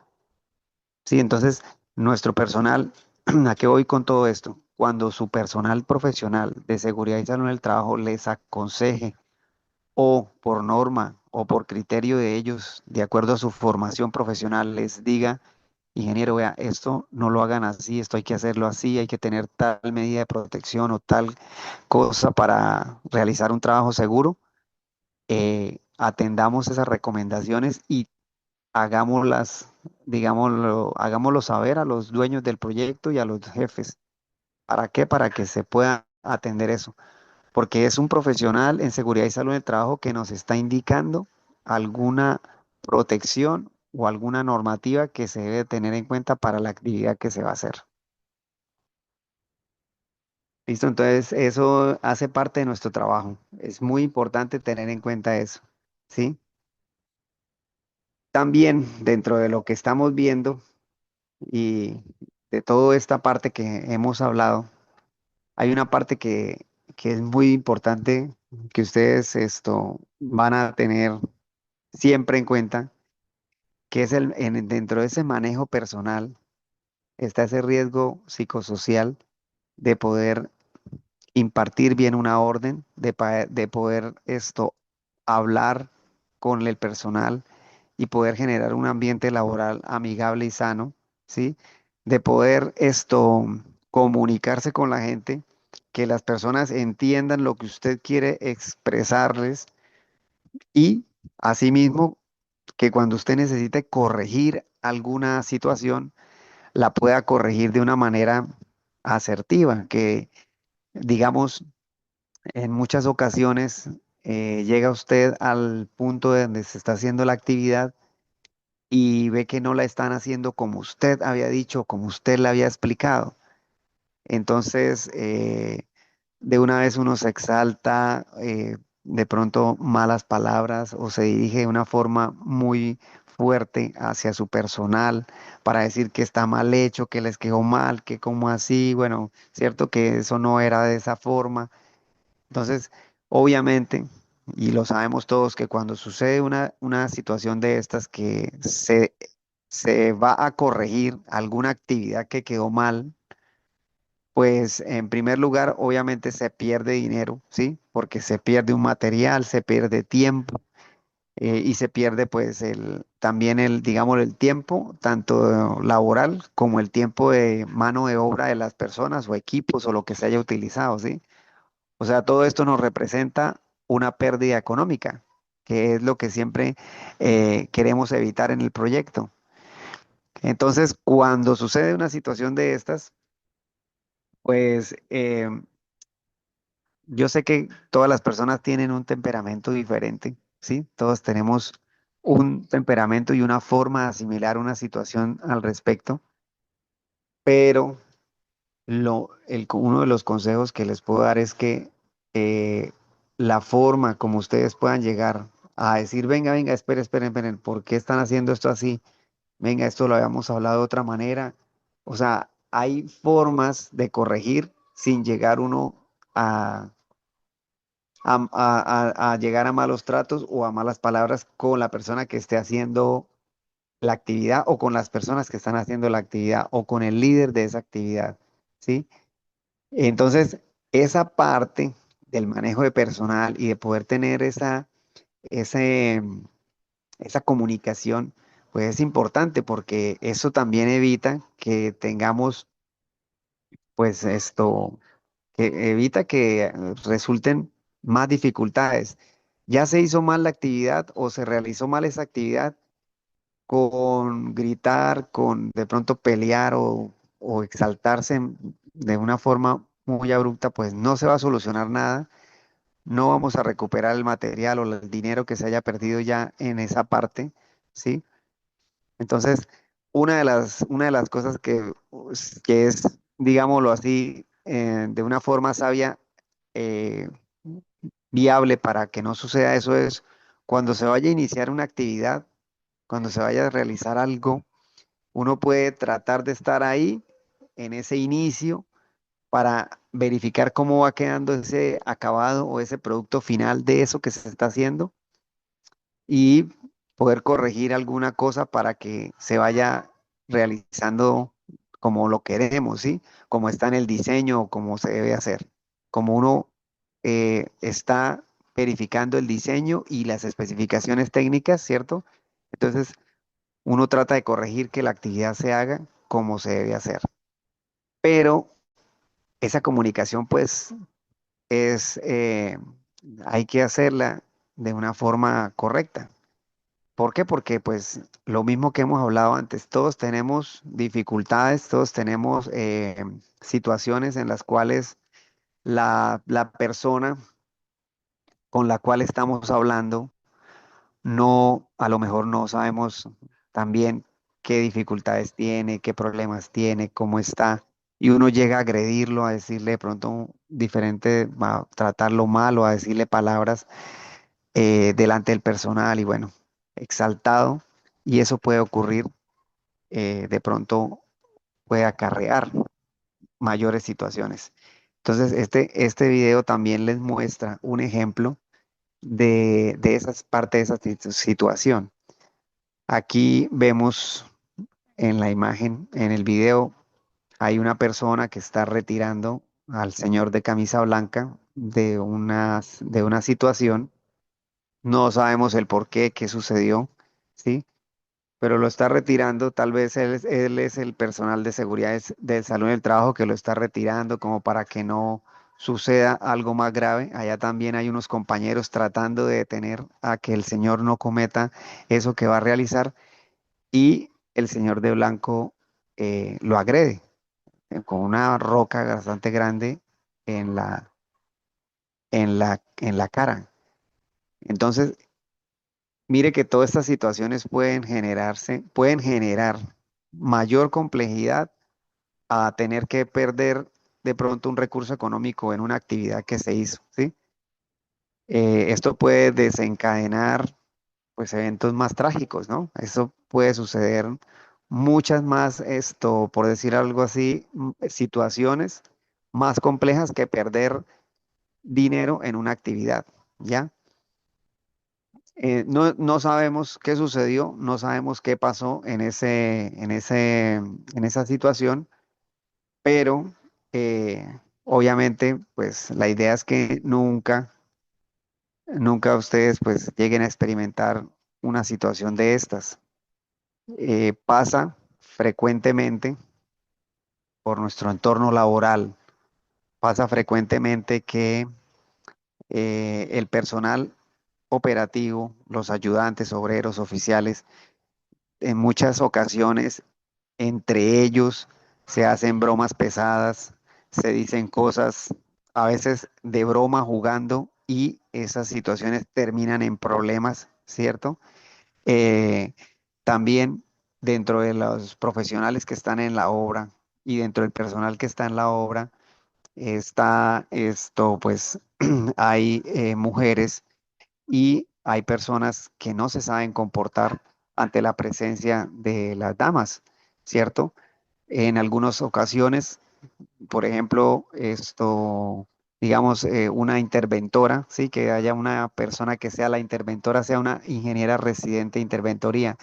Sí, entonces nuestro personal, ¿a qué voy con todo esto? Cuando su personal profesional de seguridad y salud en el trabajo les aconseje o por norma o por criterio de ellos, de acuerdo a su formación profesional, les diga, ingeniero, vea, esto no lo hagan así, esto hay que hacerlo así, hay que tener tal medida de protección o tal cosa para realizar un trabajo seguro, atendamos esas recomendaciones y hagámoslas, digámoslo, hagámoslo saber a los dueños del proyecto y a los jefes. ¿Para qué? Para que se pueda atender eso, porque es un profesional en seguridad y salud en el trabajo que nos está indicando alguna protección o alguna normativa que se debe tener en cuenta para la actividad que se va a hacer. ¿Listo? Entonces, eso hace parte de nuestro trabajo. Es muy importante tener en cuenta eso, ¿sí? También dentro de lo que estamos viendo y de toda esta parte que hemos hablado, hay una parte que es muy importante que ustedes esto van a tener siempre en cuenta, que es dentro de ese manejo personal está ese riesgo psicosocial de poder impartir bien una orden, de poder hablar con el personal y poder generar un ambiente laboral amigable y sano, ¿sí? De poder comunicarse con la gente, que las personas entiendan lo que usted quiere expresarles y asimismo que cuando usted necesite corregir alguna situación, la pueda corregir de una manera asertiva, que digamos, en muchas ocasiones llega usted al punto de donde se está haciendo la actividad y ve que no la están haciendo como usted había dicho, como usted le había explicado. Entonces, de una vez uno se exalta, de pronto malas palabras o se dirige de una forma muy fuerte hacia su personal para decir que está mal hecho, que les quedó mal, que como así, bueno, cierto que eso no era de esa forma. Entonces, obviamente, y lo sabemos todos, que cuando sucede una situación de estas que se va a corregir alguna actividad que quedó mal, pues en primer lugar, obviamente se pierde dinero, ¿sí? Porque se pierde un material, se pierde tiempo y se pierde pues también digamos, el tiempo, tanto laboral como el tiempo de mano de obra de las personas o equipos o lo que se haya utilizado, ¿sí? O sea, todo esto nos representa una pérdida económica, que es lo que siempre queremos evitar en el proyecto. Entonces, cuando sucede una situación de estas, pues yo sé que todas las personas tienen un temperamento diferente, ¿sí? Todos tenemos un temperamento y una forma de asimilar una situación al respecto, pero uno de los consejos que les puedo dar es que eh, la forma como ustedes puedan llegar a decir, venga, venga, esperen, esperen, esperen, ¿por qué están haciendo esto así? Venga, esto lo habíamos hablado de otra manera. O sea, hay formas de corregir sin llegar uno a a llegar a malos tratos o a malas palabras con la persona que esté haciendo la actividad o con las personas que están haciendo la actividad o con el líder de esa actividad, ¿sí? Entonces, esa parte del manejo de personal y de poder tener ese, esa comunicación, pues es importante porque eso también evita que tengamos, pues esto, que evita que resulten más dificultades. Ya se hizo mal la actividad o se realizó mal esa actividad con gritar, con de pronto pelear o exaltarse de una forma muy abrupta, pues no se va a solucionar nada. No vamos a recuperar el material o el dinero que se haya perdido ya en esa parte, ¿sí? Entonces, una de las cosas que es, digámoslo así, de una forma sabia, eh, viable para que no suceda eso es cuando se vaya a iniciar una actividad, cuando se vaya a realizar algo, uno puede tratar de estar ahí en ese inicio para verificar cómo va quedando ese acabado o ese producto final de eso que se está haciendo y poder corregir alguna cosa para que se vaya realizando como lo queremos, ¿sí? Como está en el diseño o como se debe hacer. Como uno está verificando el diseño y las especificaciones técnicas, ¿cierto? Entonces, uno trata de corregir que la actividad se haga como se debe hacer. Pero esa comunicación, pues, es, hay que hacerla de una forma correcta. ¿Por qué? Porque pues lo mismo que hemos hablado antes, todos tenemos dificultades, todos tenemos situaciones en las cuales la persona con la cual estamos hablando no, a lo mejor no sabemos también qué dificultades tiene, qué problemas tiene, cómo está, y uno llega a agredirlo, a decirle de pronto diferente, a tratarlo mal o a decirle palabras delante del personal y bueno, exaltado, y eso puede ocurrir, de pronto puede acarrear mayores situaciones. Entonces, este video también les muestra un ejemplo de esas partes de esa situación. Aquí vemos en la imagen, en el video, hay una persona que está retirando al señor de camisa blanca de una situación. No sabemos el por qué, qué sucedió, ¿sí? Pero lo está retirando, tal vez él es el personal de seguridad del salón del trabajo que lo está retirando como para que no suceda algo más grave. Allá también hay unos compañeros tratando de detener a que el señor no cometa eso que va a realizar y el señor de blanco lo agrede con una roca bastante grande en en la cara. Entonces, mire que todas estas situaciones pueden generar mayor complejidad a tener que perder de pronto un recurso económico en una actividad que se hizo, ¿sí? Esto puede desencadenar pues eventos más trágicos, ¿no? Eso puede suceder muchas más, por decir algo así, situaciones más complejas que perder dinero en una actividad, ¿ya? No sabemos qué sucedió, no sabemos qué pasó en esa situación, pero obviamente, pues la idea es que nunca ustedes pues lleguen a experimentar una situación de estas. Pasa frecuentemente por nuestro entorno laboral, pasa frecuentemente que el personal operativo, los ayudantes, obreros, oficiales, en muchas ocasiones entre ellos se hacen bromas pesadas, se dicen cosas a veces de broma jugando y esas situaciones terminan en problemas, ¿cierto? Eh, También dentro de los profesionales que están en la obra y dentro del personal que está en la obra, está esto, pues hay mujeres y hay personas que no se saben comportar ante la presencia de las damas, ¿cierto? En algunas ocasiones, por ejemplo, digamos, una interventora, ¿sí? Que haya una persona que sea la interventora, sea una ingeniera residente de interventoría.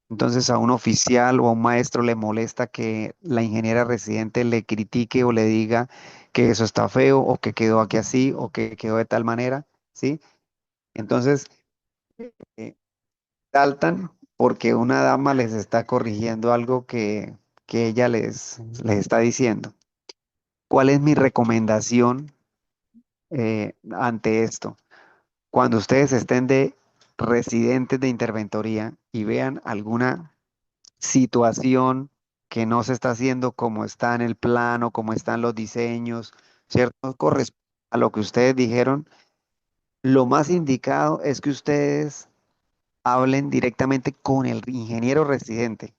Entonces a un oficial o a un maestro le molesta que la ingeniera residente le critique o le diga que eso está feo o que quedó aquí así o que quedó de tal manera, ¿sí? Entonces eh, saltan porque una dama les está corrigiendo algo que ella les está diciendo. ¿Cuál es mi recomendación ante esto? Cuando ustedes estén de residentes de interventoría y vean alguna situación que no se está haciendo como está en el plano, como están los diseños, ¿cierto? No corresponde a lo que ustedes dijeron. Lo más indicado es que ustedes hablen directamente con el ingeniero residente.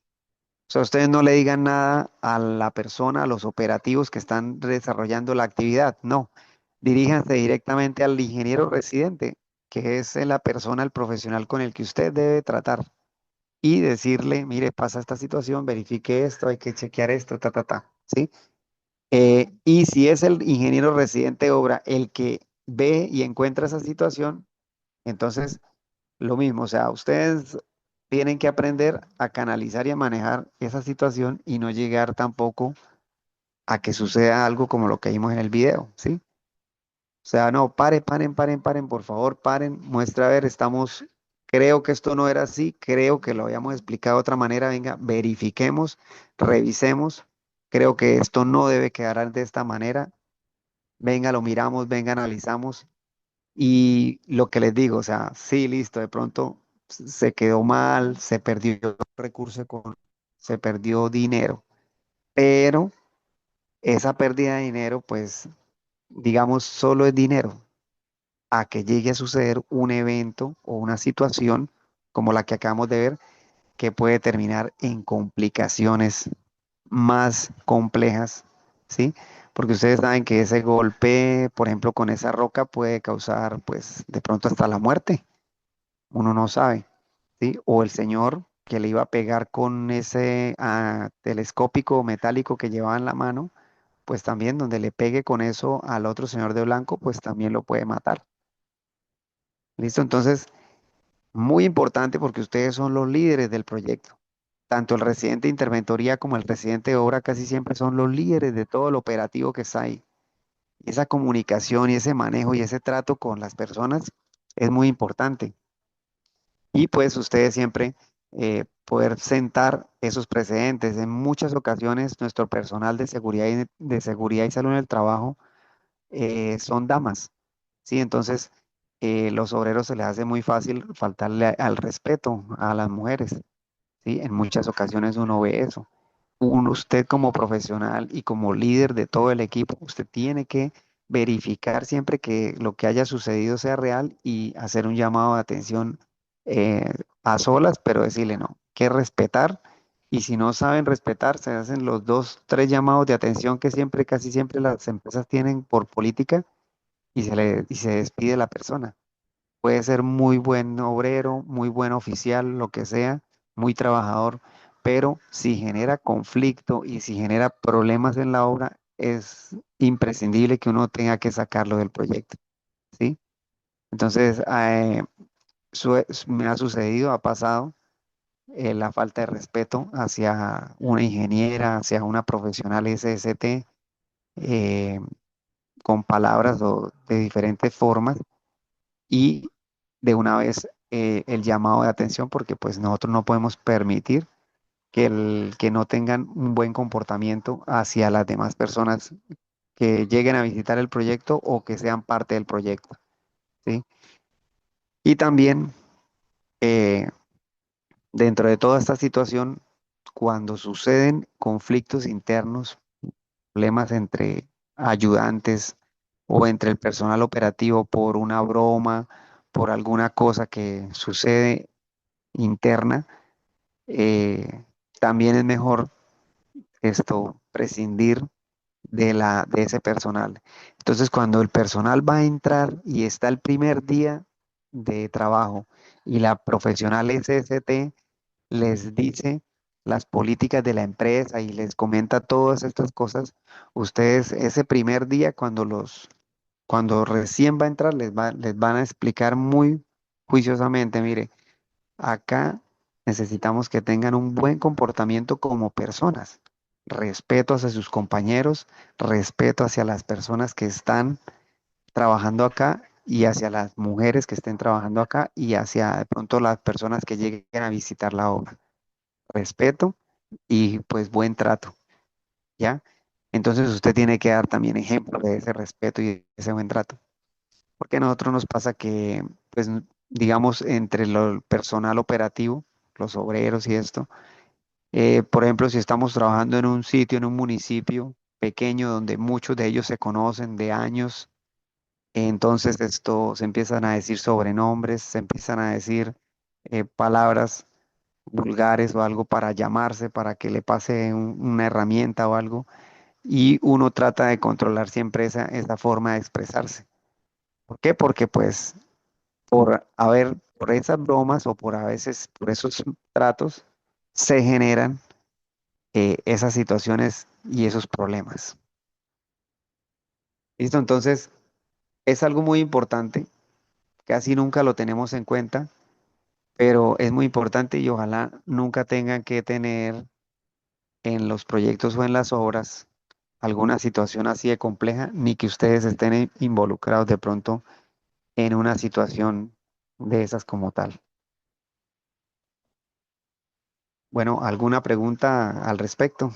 O sea, ustedes no le digan nada a la persona, a los operativos que están desarrollando la actividad. No, diríjanse directamente al ingeniero residente, que es la persona, el profesional con el que usted debe tratar y decirle, mire, pasa esta situación, verifique esto, hay que chequear esto, ta, ta, ta, ¿sí? Y si es el ingeniero residente de obra el que ve y encuentra esa situación, entonces lo mismo, o sea, ustedes tienen que aprender a canalizar y a manejar esa situación y no llegar tampoco a que suceda algo como lo que vimos en el video, ¿sí? O sea, no, paren, por favor, paren, muestra a ver, creo que esto no era así, creo que lo habíamos explicado de otra manera, venga, verifiquemos, revisemos, creo que esto no debe quedar de esta manera, venga, lo miramos, venga, analizamos y lo que les digo, o sea, sí, listo, de pronto se quedó mal, se perdió recurso, se perdió dinero, pero esa pérdida de dinero, pues, digamos, solo es dinero a que llegue a suceder un evento o una situación como la que acabamos de ver, que puede terminar en complicaciones más complejas, ¿sí? Porque ustedes saben que ese golpe, por ejemplo, con esa roca puede causar, pues, de pronto hasta la muerte. Uno no sabe, ¿sí? O el señor que le iba a pegar con ese telescópico metálico que llevaba en la mano, pues también donde le pegue con eso al otro señor de blanco, pues también lo puede matar. ¿Listo? Entonces, muy importante porque ustedes son los líderes del proyecto. Tanto el residente de interventoría como el residente de obra casi siempre son los líderes de todo el operativo que está ahí. Y esa comunicación y ese manejo y ese trato con las personas es muy importante. Y pues ustedes siempre poder sentar esos precedentes. En muchas ocasiones nuestro personal de seguridad y salud en el trabajo son damas, ¿sí? Entonces, los obreros se les hace muy fácil faltarle al respeto a las mujeres, ¿sí? En muchas ocasiones uno ve eso. Usted como profesional y como líder de todo el equipo, usted tiene que verificar siempre que lo que haya sucedido sea real y hacer un llamado de atención eh, a solas, pero decirle no, que respetar. Y si no saben respetar, se hacen los dos, tres llamados de atención que siempre, casi siempre las empresas tienen por política y se despide la persona. puede ser muy buen obrero, muy buen oficial, lo que sea, muy trabajador, pero si genera conflicto y si genera problemas en la obra, es imprescindible que uno tenga que sacarlo del proyecto, ¿sí? Entonces, me ha sucedido, ha pasado la falta de respeto hacia una ingeniera, hacia una profesional SST, eh, con palabras o de diferentes formas y de una vez el llamado de atención porque pues nosotros no podemos permitir que no tengan un buen comportamiento hacia las demás personas que lleguen a visitar el proyecto o que sean parte del proyecto, ¿sí? Y también eh, dentro de toda esta situación, cuando suceden conflictos internos, problemas entre ayudantes o entre el personal operativo por una broma, por alguna cosa que sucede interna, eh, también es mejor prescindir de ese personal. Entonces, cuando el personal va a entrar y está el primer día de trabajo y la profesional SST les dice las políticas de la empresa y les comenta todas estas cosas, ustedes ese primer día cuando recién va a entrar les van a explicar muy juiciosamente, mire, acá necesitamos que tengan un buen comportamiento como personas, respeto hacia sus compañeros, respeto hacia las personas que están trabajando acá y hacia las mujeres que estén trabajando acá y hacia de pronto las personas que lleguen a visitar la obra. Respeto y pues buen trato, ¿ya? Entonces usted tiene que dar también ejemplo de ese respeto y de ese buen trato. Porque a nosotros nos pasa que, pues, digamos, entre el personal operativo, los obreros y esto, por ejemplo, si estamos trabajando en un sitio, en un municipio pequeño donde muchos de ellos se conocen de años, entonces esto se empiezan a decir sobrenombres, se empiezan a decir palabras vulgares o algo para llamarse, para que le pase una herramienta o algo, y uno trata de controlar siempre esa forma de expresarse. ¿Por qué? Porque pues por esas bromas o por a veces por esos tratos se generan esas situaciones y esos problemas. ¿Listo? Entonces, es algo muy importante, casi nunca lo tenemos en cuenta, pero es muy importante y ojalá nunca tengan que tener en los proyectos o en las obras alguna situación así de compleja, ni que ustedes estén involucrados de pronto en una situación de esas como tal. Bueno, ¿alguna pregunta al respecto?